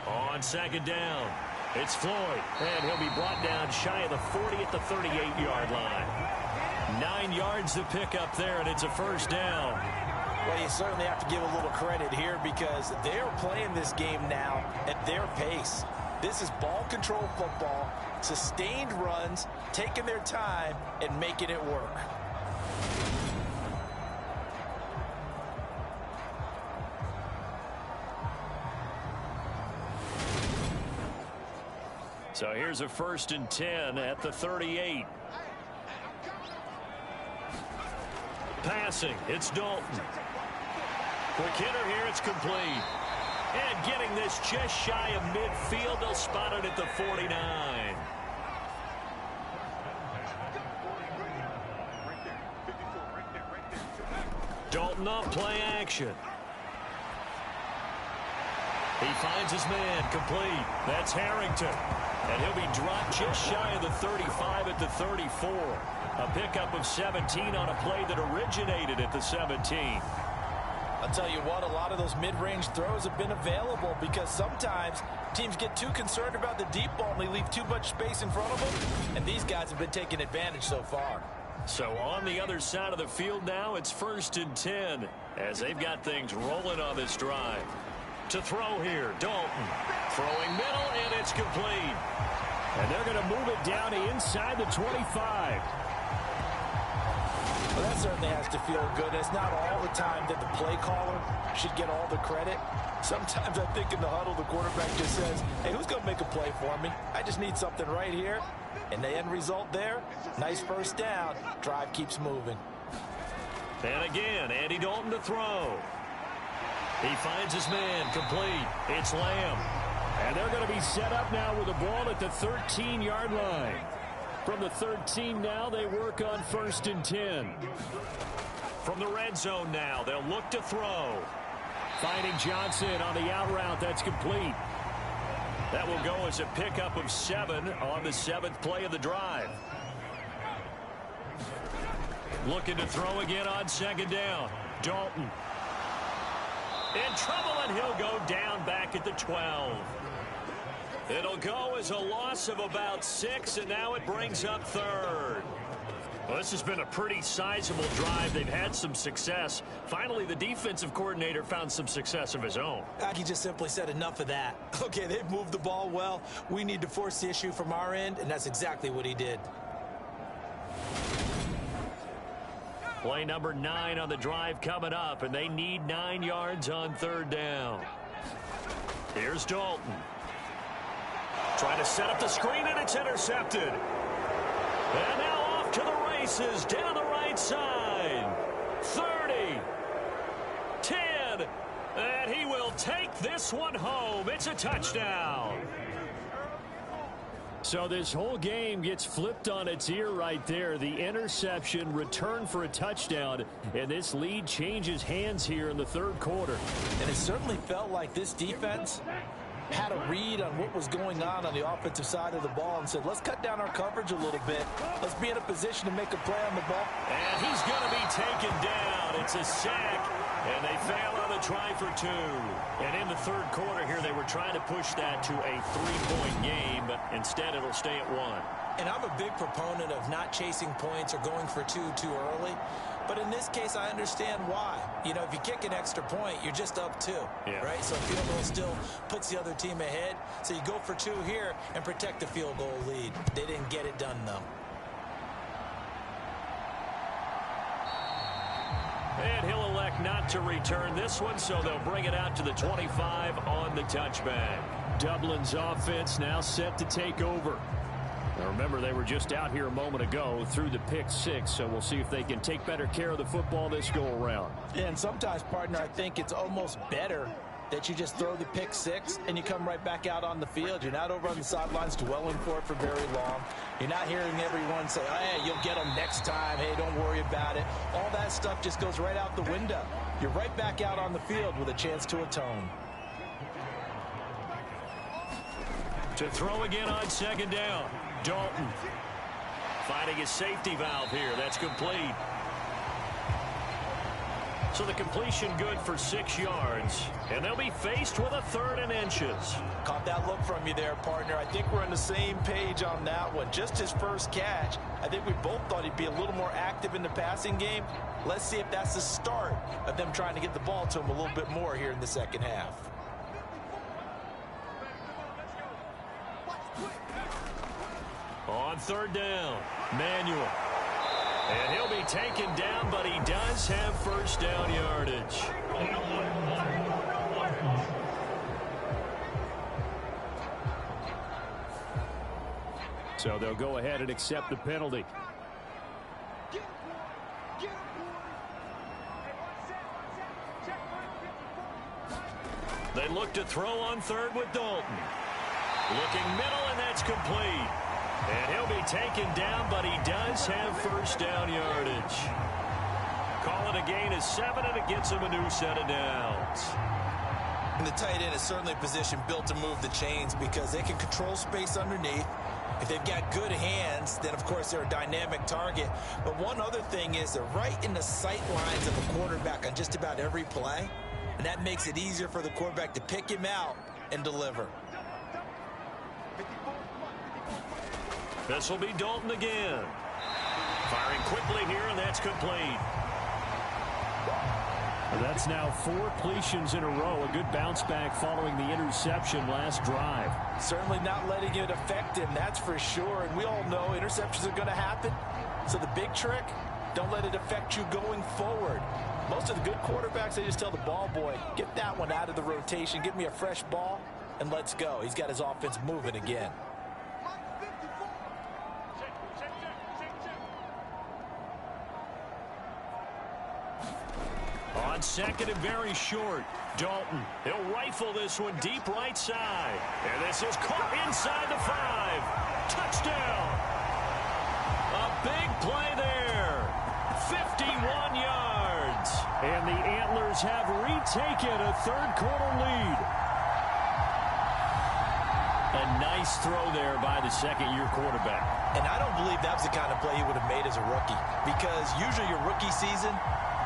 S2: On 2nd down, it's Floyd, and he'll be brought down shy of the 40 at the 38-yard line. 9 yards to pick up there, and it's a 1st down.
S3: Well, you certainly have to give a little credit here because they're playing this game now at their pace. This is ball control football, sustained runs, taking their time and making it work.
S2: So here's a 1st and 10 at the 38. Passing, it's Dalton. Quick hitter here, it's complete. And getting this just shy of midfield, they'll spot it at the 49. Dalton on play action. He finds his man, complete. That's Harrington. And he'll be dropped just shy of the 35 at the 34. A pickup of 17 on a play that originated at the 17.
S4: I'll tell you what, a lot of those mid-range throws have been available because sometimes teams get too concerned about the deep ball and they leave too much space in front of them. And these guys have been taking advantage so far.
S2: So on the other side of the field now, it's 1st and 10 as they've got things rolling on this drive. To throw here, Dalton. Throwing middle, and it's complete. And they're going to move it down to inside the 25.
S4: Well, that certainly has to feel good. It's not all the time that the play caller should get all the credit. Sometimes I think in the huddle, the quarterback just says, hey, who's going to make a play for me? I just need something right here. And the end result there, nice 1st down. Drive keeps moving.
S2: And again, Andy Dalton to throw. He finds his man, complete. It's Lamb. And they're going to be set up now with the ball at the 13-yard line. From the 13 now, they work on 1st and 10. From the red zone now, they'll look to throw. Finding Johnson on the out route, that's complete. That will go as a pickup of 7 on the 7th play of the drive. Looking to throw again on 2nd down. Dalton. In trouble, and he'll go down back at the 12. It'll go as a loss of about 6, and now it brings up 3rd. Well, this has been a pretty sizable drive. They've had some success. Finally, the defensive coordinator found some success of his own.
S3: He just simply said enough of that. Okay, they've moved the ball well. We need to force the issue from our end, and that's exactly what he did.
S2: Play number 9 on the drive coming up, and they need 9 yards on 3rd down. Here's Dalton. Trying to set up the screen, and it's intercepted. And now off to the races down the right side. 30, 10, and he will take this one home. It's a touchdown. So this whole game gets flipped on its ear right there. The interception, return for a touchdown, and this lead changes hands here in the 3rd quarter.
S3: And it certainly felt like this defense
S4: had a read on what was going on the offensive side of the ball and said, let's cut down our coverage a little bit. Let's be in a position to make a play on the ball.
S2: And he's going to be taken down. It's a sack, and they fail on the try for 2. And in the third quarter here, they were trying to push that to a 3-point game, but instead it'll stay at 1.
S3: And I'm a big proponent of not chasing points or going for 2 too early. But in this case, I understand why. You know, if you kick an extra point, you're just up 2, right? So field goal still puts the other team ahead. So you go for 2 here and protect the field goal lead. They didn't get it done, though.
S2: And he'll elect not to return this one, so they'll bring it out to the 25 on the touchback. Dublin's offense now set to take over. Now remember, they were just out here a moment ago through the pick 6, so we'll see if they can take better care of the football this go-around.
S4: And sometimes, partner, I think it's almost better that you just throw the pick 6 and you come right back out on the field. You're not over on the sidelines dwelling for it for very long. You're not hearing everyone say, oh, hey, you'll get them next time. Hey, don't worry about it. All that stuff just goes right out the window. You're right back out on the field with a chance to atone.
S2: To throw again on second down. Dalton finding his safety valve here. That's complete. So the completion good for 6 yards. And they'll be faced with a 3rd and inches.
S4: Caught that look from you there, partner. I think we're on the same page on that one. Just his first catch. I think we both thought he'd be a little more active in the passing game. Let's see if that's the start of them trying to get the ball to him a little bit more here in the second half.
S2: On 3rd down, Manuel. And he'll be taken down, but he does have first down yardage. So they'll go ahead and accept the penalty. They look to throw on 3rd with Dalton. Looking middle, and that's complete. And he'll be taken down, but he does have first down yardage. Call it a gain of 7, and it gets him a new set of downs.
S3: And the tight end is certainly a position built to move the chains because they can control space underneath. If they've got good hands, then, of course, they're a dynamic target. But one other thing is they're right in the sight lines of a quarterback on just about every play. And that makes it easier for the quarterback to pick him out and deliver.
S2: This will be Dalton again. Firing quickly here, and that's complete. That's now 4 completions in a row. A good bounce back following the interception last drive.
S4: Certainly not letting it affect him, that's for sure. And we all know interceptions are going to happen. So the big trick, don't let it affect you going forward. Most of the good quarterbacks, they just tell the ball boy, get that one out of the rotation, give me a fresh ball, and let's go. He's got his offense moving again.
S2: On second and very short, Dalton. He'll rifle this one deep right side. And this is caught inside the 5. Touchdown. A big play there. 51 yards. And the Antlers have retaken a third-quarter lead. A nice throw there by the second-year quarterback.
S3: And I don't believe that was the kind of play he would have made as a rookie, because usually your rookie season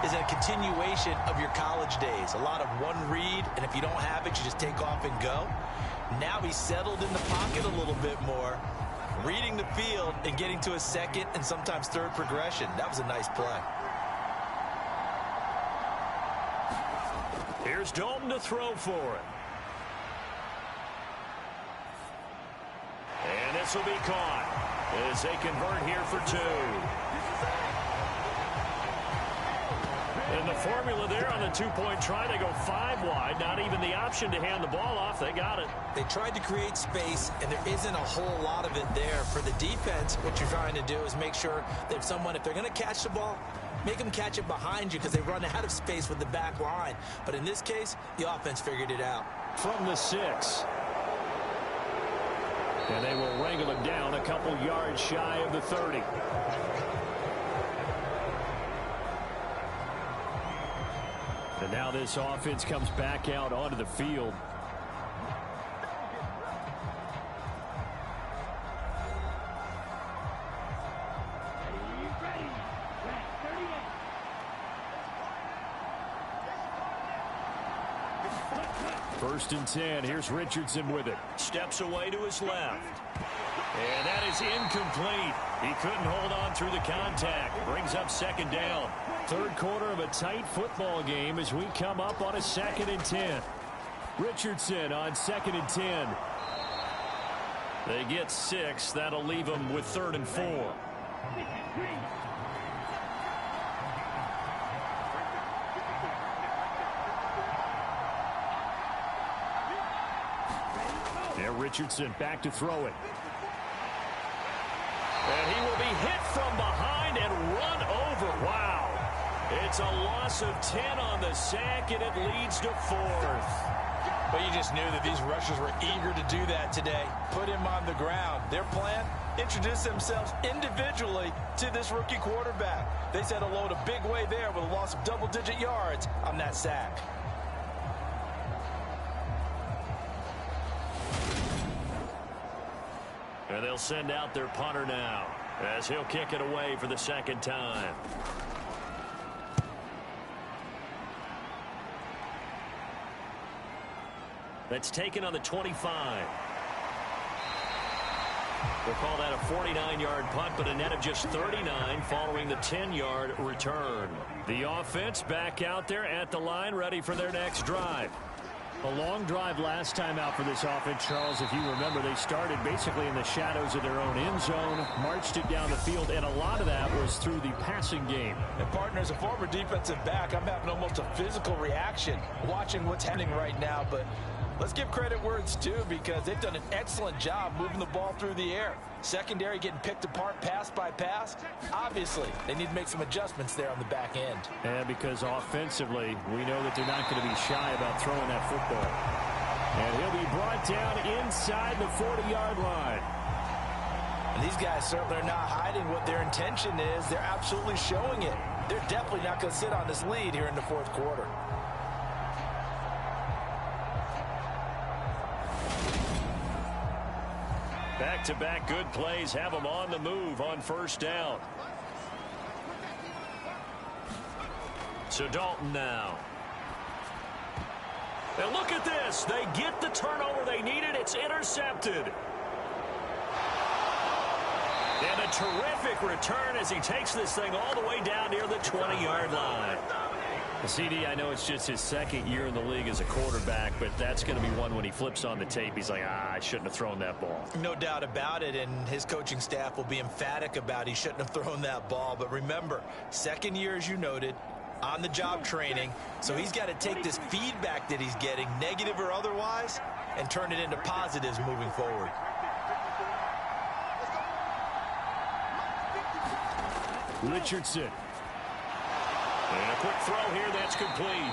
S3: is a continuation of your college days. A lot of one read, and if you don't have it, you just take off and go. Now he's settled in the pocket a little bit more, reading the field and getting to a second and sometimes third progression. That was a nice play.
S2: Here's Dalton to throw for it. And this will be caught as they convert here for 2. And the formula there on the 2-point try, they go 5 wide. Not even the option to hand the ball off. They got it.
S3: They tried to create space, and there isn't a whole lot of it there. For the defense, what you're trying to do is make sure that if they're going to catch the ball, make them catch it behind you because they run out of space with the back line. But in this case, the offense figured it out.
S2: From the 6. And they will wrangle him down a couple yards shy of the 30. And now this offense comes back out onto the field. First and 10. Here's Richardson with it. Steps away to his left. And that is incomplete. He couldn't hold on through the contact. Brings up second down. Third quarter of a tight football game as we come up on a 2nd and 10. Richardson on 2nd and 10. They get 6. That'll leave them with 3rd and 4. There, Richardson back to throw it. And he will be hit from behind and run over. Wow. It's a loss of 10 on the sack, and it leads to 4th.
S3: But you just knew that these rushers were eager to do that today. Put him on the ground. Their plan, introduce themselves individually to this rookie quarterback. They said hello a big way there with a loss of double-digit yards on that sack.
S2: And they'll send out their punter now as he'll kick it away for the 2nd time. That's taken on the 25. We'll call that a 49-yard punt, but a net of just 39 following the 10-yard return. The offense back out there at the line, ready for their next drive. A long drive last time out for this offense, Charles. If you remember, they started basically in the shadows of their own end zone, marched it down the field, and a lot of that was through the passing game.
S3: And partner, as a former defensive back, I'm having almost a physical reaction watching what's happening right now, but let's give credit where it's due because they've done an excellent job moving the ball through the air. Secondary getting picked apart pass by pass. Obviously, they need to make some adjustments there on the back end.
S2: And because offensively, we know that they're not going to be shy about throwing that football. And he'll be brought down inside the 40-yard line.
S3: And these guys certainly are not hiding what their intention is. They're absolutely showing it. They're definitely not going to sit on this lead here in the 4th quarter.
S2: Back-to-back good plays have them on the move on 1st down. So Dalton now. And look at this. They get the turnover they needed. It's intercepted. And a terrific return as he takes this thing all the way down near the 20-yard line. CD, I know it's just his 2nd year in the league as a quarterback, but that's going to be one when he flips on the tape. He's like, I shouldn't have thrown that ball.
S3: No doubt about it, and his coaching staff will be emphatic about he shouldn't have thrown that ball. But remember, 2nd year, as you noted, on-the-job training, so he's got to take this feedback that he's getting, negative or otherwise, and turn it into positives moving forward.
S2: Richardson. And a quick throw here, that's complete.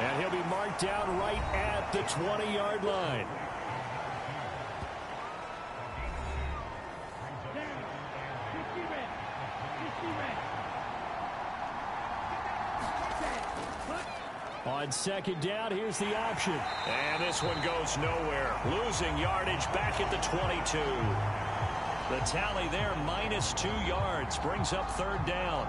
S2: And he'll be marked down right at the 20-yard line. On 2nd down, here's the option. And this one goes nowhere. Losing yardage back at the 22. The tally there, -2 yards, brings up 3rd down.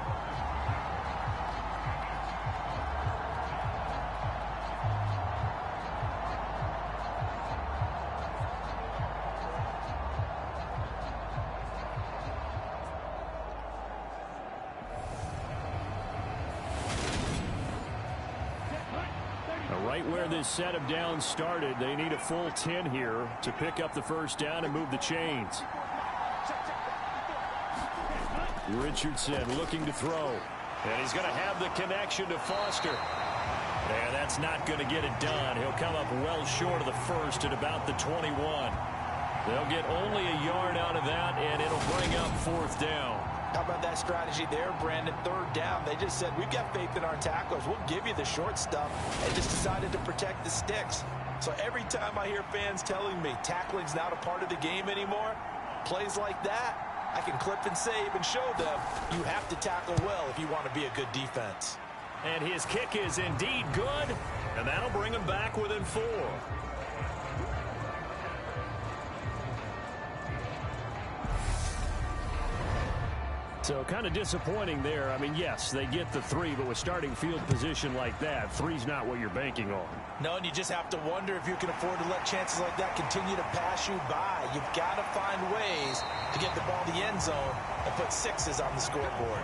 S2: Right where this set of downs started, they need a full 10 here to pick up the 1st down and move the chains. Richardson looking to throw. And he's going to have the connection to Foster. And that's not going to get it done. He'll come up well short of the 1st at about the 21. They'll get only a yard out of that, and it'll bring up 4th down.
S3: How about that strategy there, Brandon? 3rd down. They just said, we've got faith in our tacklers. We'll give you the short stuff, and just decided to protect the sticks. So every time I hear fans telling me tackling's not a part of the game anymore, plays like that, I can clip and save and show them you have to tackle well if you want to be a good defense.
S2: And his kick is indeed good, and that'll bring him back within 4. So kind of disappointing there. I mean, yes, they get the 3, but with starting field position like that, 3's not what you're banking on.
S3: No, and you just have to wonder if you can afford to let chances like that continue to pass you by. You've got to find ways to get the ball in the end zone and put 6s on the scoreboard.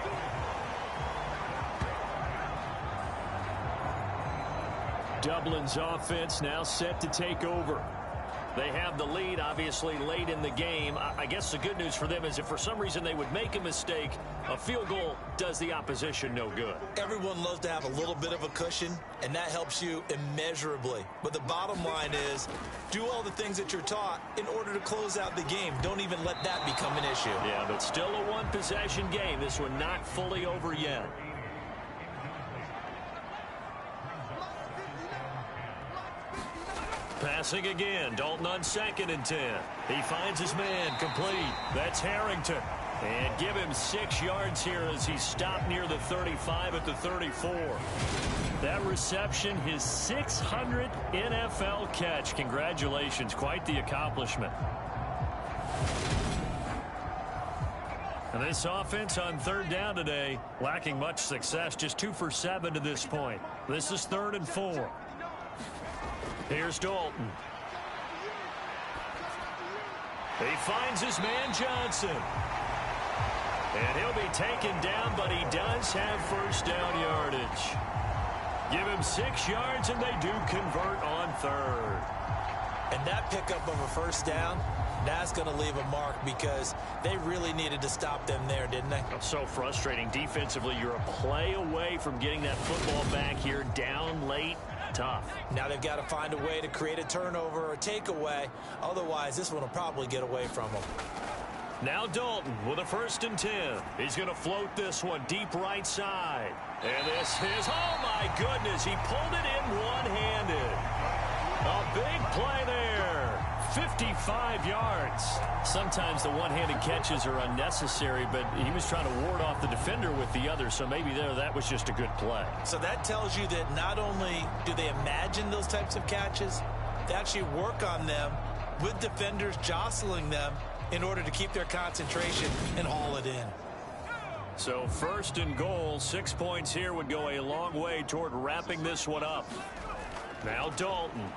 S2: Dublin's offense now set to take over. They have the lead, obviously, late in the game. I guess the good news for them is if for some reason they would make a mistake, a field goal does the opposition no good.
S3: Everyone loves to have a little bit of a cushion, and that helps you immeasurably. But the bottom line is, do all the things that you're taught in order to close out the game. Don't even let that become an issue.
S2: Yeah, but still a one-possession game. This one not fully over yet. Passing again, Dalton on 2nd and 10. He finds his man, complete. That's Harrington. And give him 6 yards here as he stopped near the 35 at the 34. That reception, his 600th NFL catch. Congratulations, quite the accomplishment. And this offense on 3rd down today, lacking much success, just 2 for 7 to this point. This is 3rd and 4. Here's Dalton. He finds his man Johnson. And he'll be taken down, but he does have first down yardage. Give him 6 yards, and they do convert on 3rd.
S3: And that pickup of a first down, that's going to leave a mark because they really needed to stop them there, didn't they?
S2: So frustrating. Defensively, you're a play away from getting that football back here down late. Tough.
S3: Now they've got to find a way to create a turnover or a takeaway. Otherwise, this one will probably get away from them.
S2: Now Dalton with a 1st and 10. He's going to float this one deep right side. And this is, oh my goodness, he pulled it in one-handed. A big play there. 55 yards. Sometimes the one-handed catches are unnecessary, but he was trying to ward off the defender with the other, so maybe that was just a good play.
S3: So that tells you that not only do they imagine those types of catches, they actually work on them with defenders jostling them in order to keep their concentration and haul it in.
S2: So 1st and goal, 6 points here would go a long way toward wrapping this one up. Now Dalton.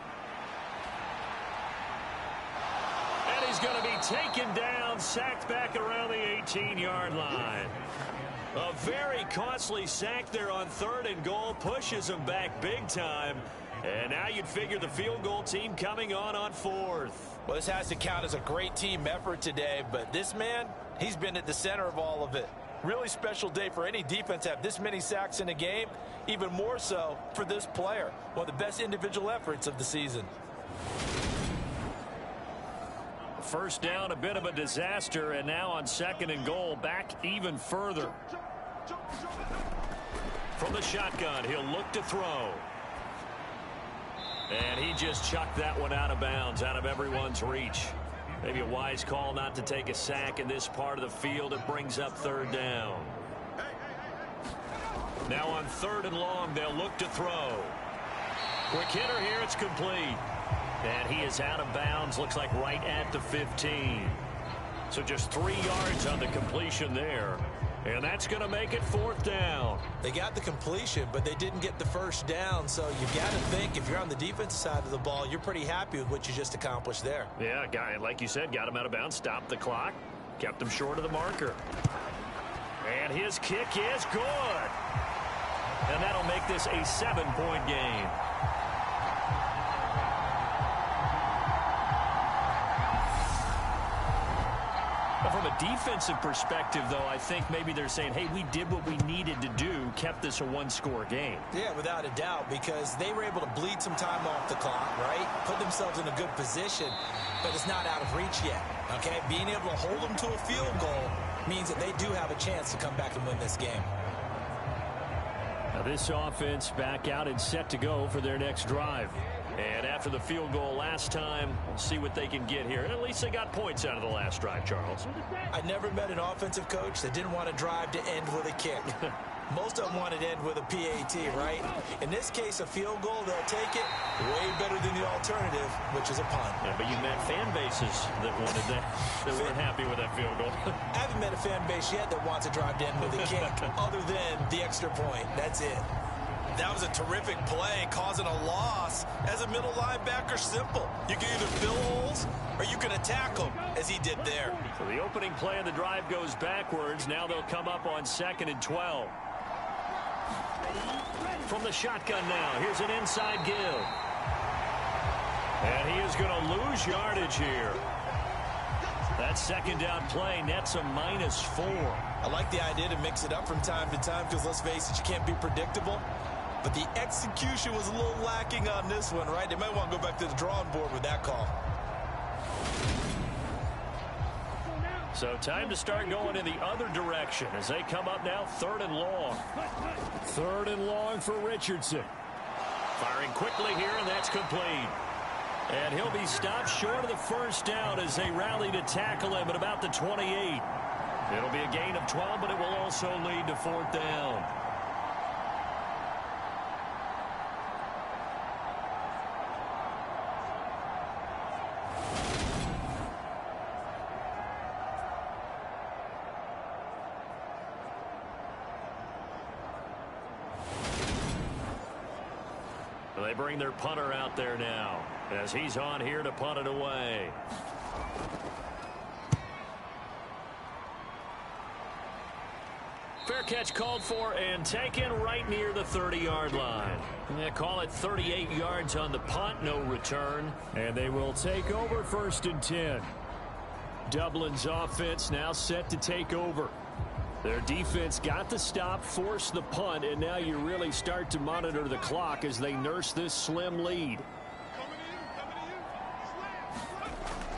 S2: And he's going to be taken down, sacked back around the 18-yard line. A very costly sack there on 3rd and goal, pushes him back big time. And now you'd figure the field goal team coming on 4th.
S4: Well, this has to count as a great team effort today, but this man, he's been at the center of all of it. Really special day for any defense to have this many sacks in a game, even more so for this player. One of the best individual efforts of the season.
S2: First down, a bit of a disaster, and now on 2nd and goal, back even further. From the shotgun, he'll look to throw. And he just chucked that one out of bounds, out of everyone's reach. Maybe a wise call not to take a sack in this part of the field. It brings up 3rd down. Now on 3rd and long, they'll look to throw. Quick hitter here, it's complete. And he is out of bounds, looks like right at the 15. So just 3 yards on the completion there. And that's going to make it 4th down.
S3: They got the completion, but they didn't get the first down. So you've got to think, if you're on the defensive side of the ball, you're pretty happy with what you just accomplished there.
S2: Yeah, guy, like you said, got him out of bounds, stopped the clock, kept him short of the marker. And his kick is good. And that'll make this a 7-point game. From a defensive perspective, though, I think maybe they're saying, hey, we did what we needed to do, kept this a one-score game.
S3: Yeah, without a doubt, because they were able to bleed some time off the clock, right? Put themselves in a good position, but it's not out of reach yet, okay? Being able to hold them to a field goal means that they do have a chance to come back and win this game.
S2: Now this offense back out and set to go for their next drive. And after the field goal last time, we'll see what they can get here. And at least they got points out of the last drive, Charles.
S3: I never met an offensive coach that didn't want to drive to end with a kick. Most of them want it end with a PAT, right? In this case, a field goal, they'll take it way better than the alternative, which is a punt.
S2: Yeah, but you've met fan bases that wanted that weren't happy with that field goal.
S3: I haven't met a fan base yet that wants it dropped in with a kick other than the extra point. That's it.
S4: That was a terrific play, causing a loss. As a middle linebacker, simple. You can either fill holes or you can attack them, as he did there.
S2: So the opening play of the drive goes backwards. Now they'll come up on 2nd and 12. From the shotgun now, here's an inside give. And he is going to lose yardage here. That second down play nets a -4.
S3: I like the idea to mix it up from time to time because, let's face it, you can't be predictable. But the execution was a little lacking on this one, right? They might want to go back to the drawing board with that call.
S2: So time to start going in the other direction as they come up now 3rd and long. 3rd and long for Richardson. Firing quickly here, and that's complete. And he'll be stopped short of the first down as they rally to tackle him at about the 28. It'll be a gain of 12, but it will also lead to 4th down. They bring their punter out there now as he's on here to punt it away. Fair catch called for and taken right near the 30-yard line. They call it 38 yards on the punt, no return. And they will take over 1st and 10. Dublin's offense now set to take over. Their defense got the stop, forced the punt, and now you really start to monitor the clock as they nurse this slim lead.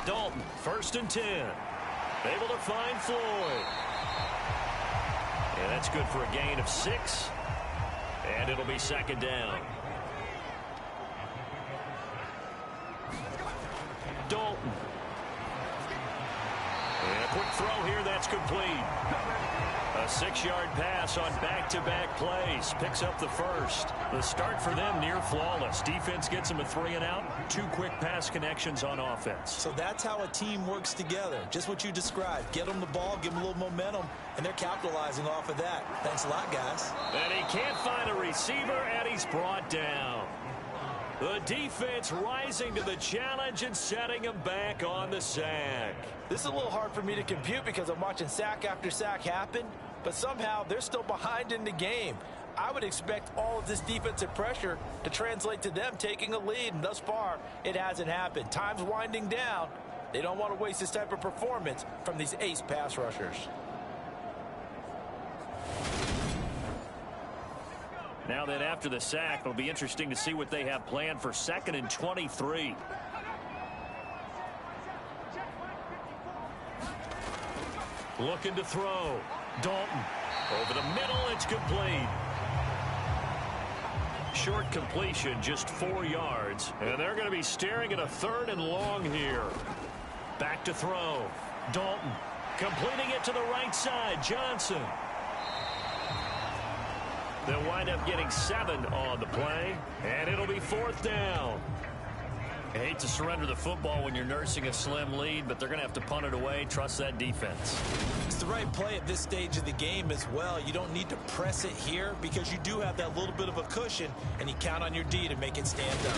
S2: Dalton, 1st and 10. Able to find Floyd. And that's good for a gain of 6. And it'll be 2nd down. Dalton. And a quick throw here, that's complete. A 6-yard pass on back-to-back plays. Picks up the first. The start for them near flawless. Defense gets them a 3 and out. 2 quick pass connections on offense.
S3: So that's how a team works together. Just what you described. Get them the ball, give them a little momentum, and they're capitalizing off of that. Thanks a lot, guys.
S2: And he can't find a receiver, and he's brought down. The defense rising to the challenge and setting him back on the sack.
S4: This is a little hard for me to compute because I'm watching sack after sack happen, but somehow they're still behind in the game. I would expect all of this defensive pressure to translate to them taking a lead, and thus far, it hasn't happened. Time's winding down. They don't want to waste this type of performance from these ace pass rushers.
S2: Now that after the sack, it'll be interesting to see what they have planned for 2nd and 23. Looking to throw. Dalton. Over the middle, it's complete. Short completion, just 4 yards. And they're going to be staring at a 3rd and long here. Back to throw. Dalton. Completing it to the right side. Johnson. They'll wind up getting 7 on the play, and it'll be 4th down. I hate to surrender the football when you're nursing a slim lead, but they're going to have to punt it away. Trust that defense.
S3: It's the right play at this stage of the game as well. You don't need to press it here because you do have that little bit of a cushion, and you count on your D to make it stand up.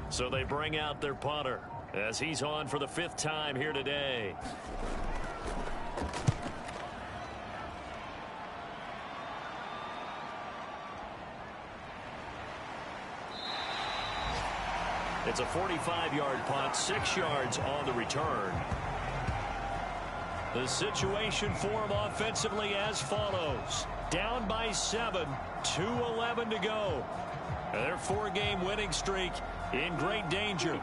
S2: So they bring out their punter as he's on for the 5th time here today. It's a 45-yard punt, 6 yards on the return. The situation for them offensively as follows. Down by 7, 2:11 to go. Their 4-game winning streak in great danger.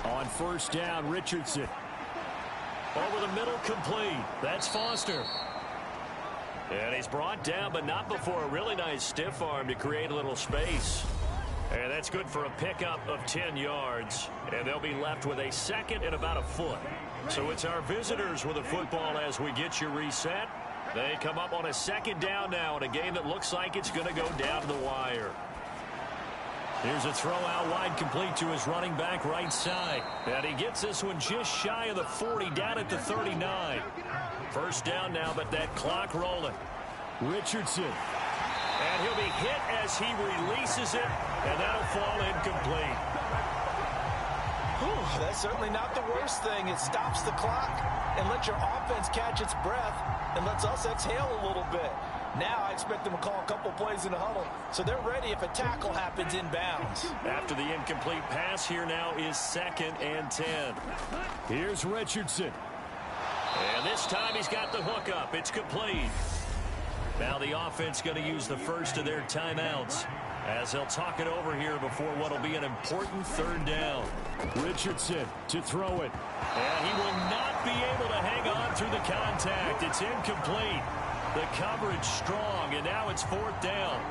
S2: On 1st down, Richardson. Over the middle, complete. That's Foster. And he's brought down, but not before a really nice stiff arm to create a little space. And that's good for a pickup of 10 yards. And they'll be left with a second and about a foot. So it's our visitors with the football as we get you reset. They come up on a second down now in a game that looks like it's going to go down to the wire. Here's a throw out wide, complete to his running back right side. And he gets this one just shy of the 40, down at the 39. First down now, but that clock rolling. Richardson. And he'll be hit as he releases it, and that'll fall incomplete.
S4: Whew, that's certainly not the worst thing. It stops the clock and lets your offense catch its breath and lets us exhale a little bit. Now I expect them to call a couple plays in the huddle, so they're ready if a tackle happens inbounds.
S2: After the incomplete pass, here now is 2nd and 10. Here's Richardson. And this time he's got the hook up. It's complete. Now the offense going to use the first of their timeouts as they'll talk it over here before what will be an important 3rd down. Richardson to throw it. And he will not be able to hang on through the contact. It's incomplete. The coverage strong, and now it's 4th down.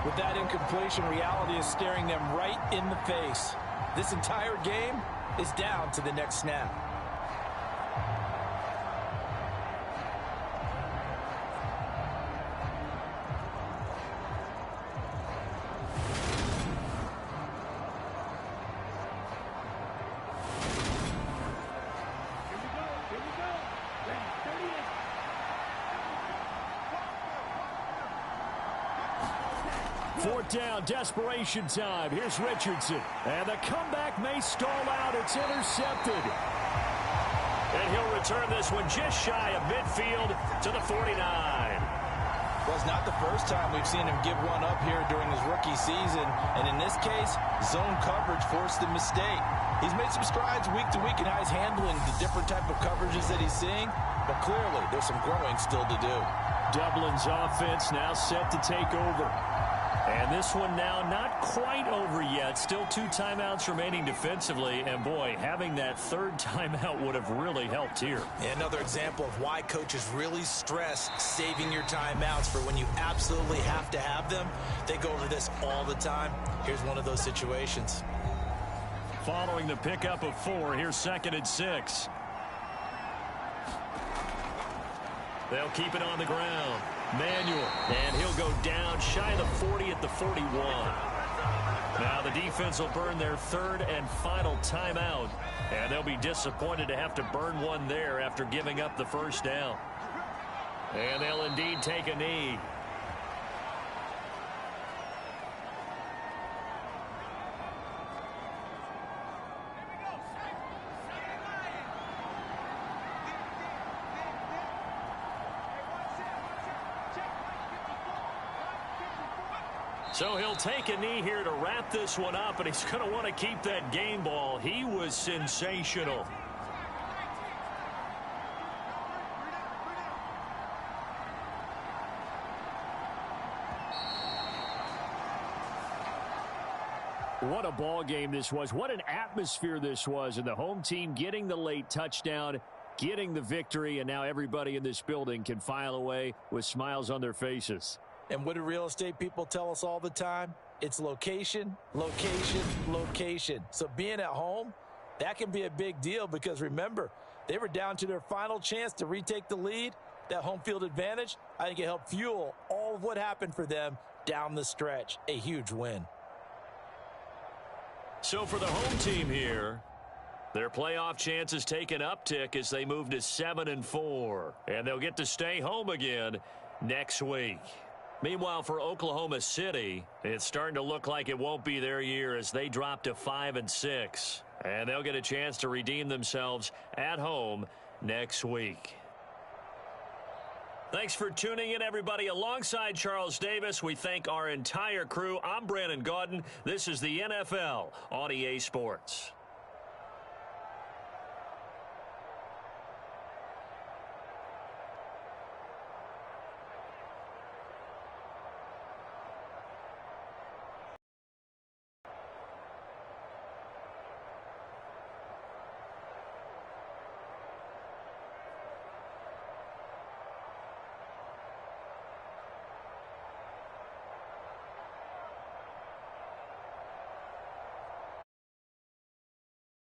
S4: With that incompletion, reality is staring them right in the face. This entire game is down to the next snap.
S2: Down, desperation time. Here's Richardson. And the comeback may stall out. It's intercepted. And he'll return this one just shy of midfield to the 49.
S4: Well, it's not the first time we've seen him give one up here during his rookie season. And in this case, zone coverage forced the mistake. He's made some strides week to week in how he's handling the different type of coverages that he's seeing. But clearly, there's some growing still to do.
S2: Dublin's offense now set to take over. And this one now not quite over yet. Still 2 timeouts remaining defensively. And, boy, having that 3rd timeout would have really helped here.
S3: Another example of why coaches really stress saving your timeouts for when you absolutely have to have them. They go over this all the time. Here's one of those situations.
S2: Following the pickup of 4, here's 2nd and 6. They'll keep it on the ground. Manuel, and he'll go down shy of the 40 at the 41. Now the defense will burn their 3rd and final timeout, and they'll be disappointed to have to burn one there after giving up the 1st down. And they'll indeed take a knee. So he'll take a knee here to wrap this one up, and he's going to want to keep that game ball. He was sensational. What a ball game this was. What an atmosphere this was. And the home team getting the late touchdown, getting the victory, and now everybody in this building can file away with smiles on their faces.
S4: And what do real estate people tell us all the time? It's location, location, location. So being at home, that can be a big deal because, remember, they were down to their final chance to retake the lead. That home field advantage, I think it helped fuel all of what happened for them down the stretch. A huge win.
S2: So for the home team here, their playoff chances take an uptick as they move to 7-4. And they'll get to stay home again next week. Meanwhile, for Oklahoma City, it's starting to look like it won't be their year as they drop to 5-6. And they'll get a chance to redeem themselves at home next week. Thanks for tuning in, everybody. Alongside Charles Davis, we thank our entire crew. I'm Brandon Gaudin. This is the NFL on EA Sports.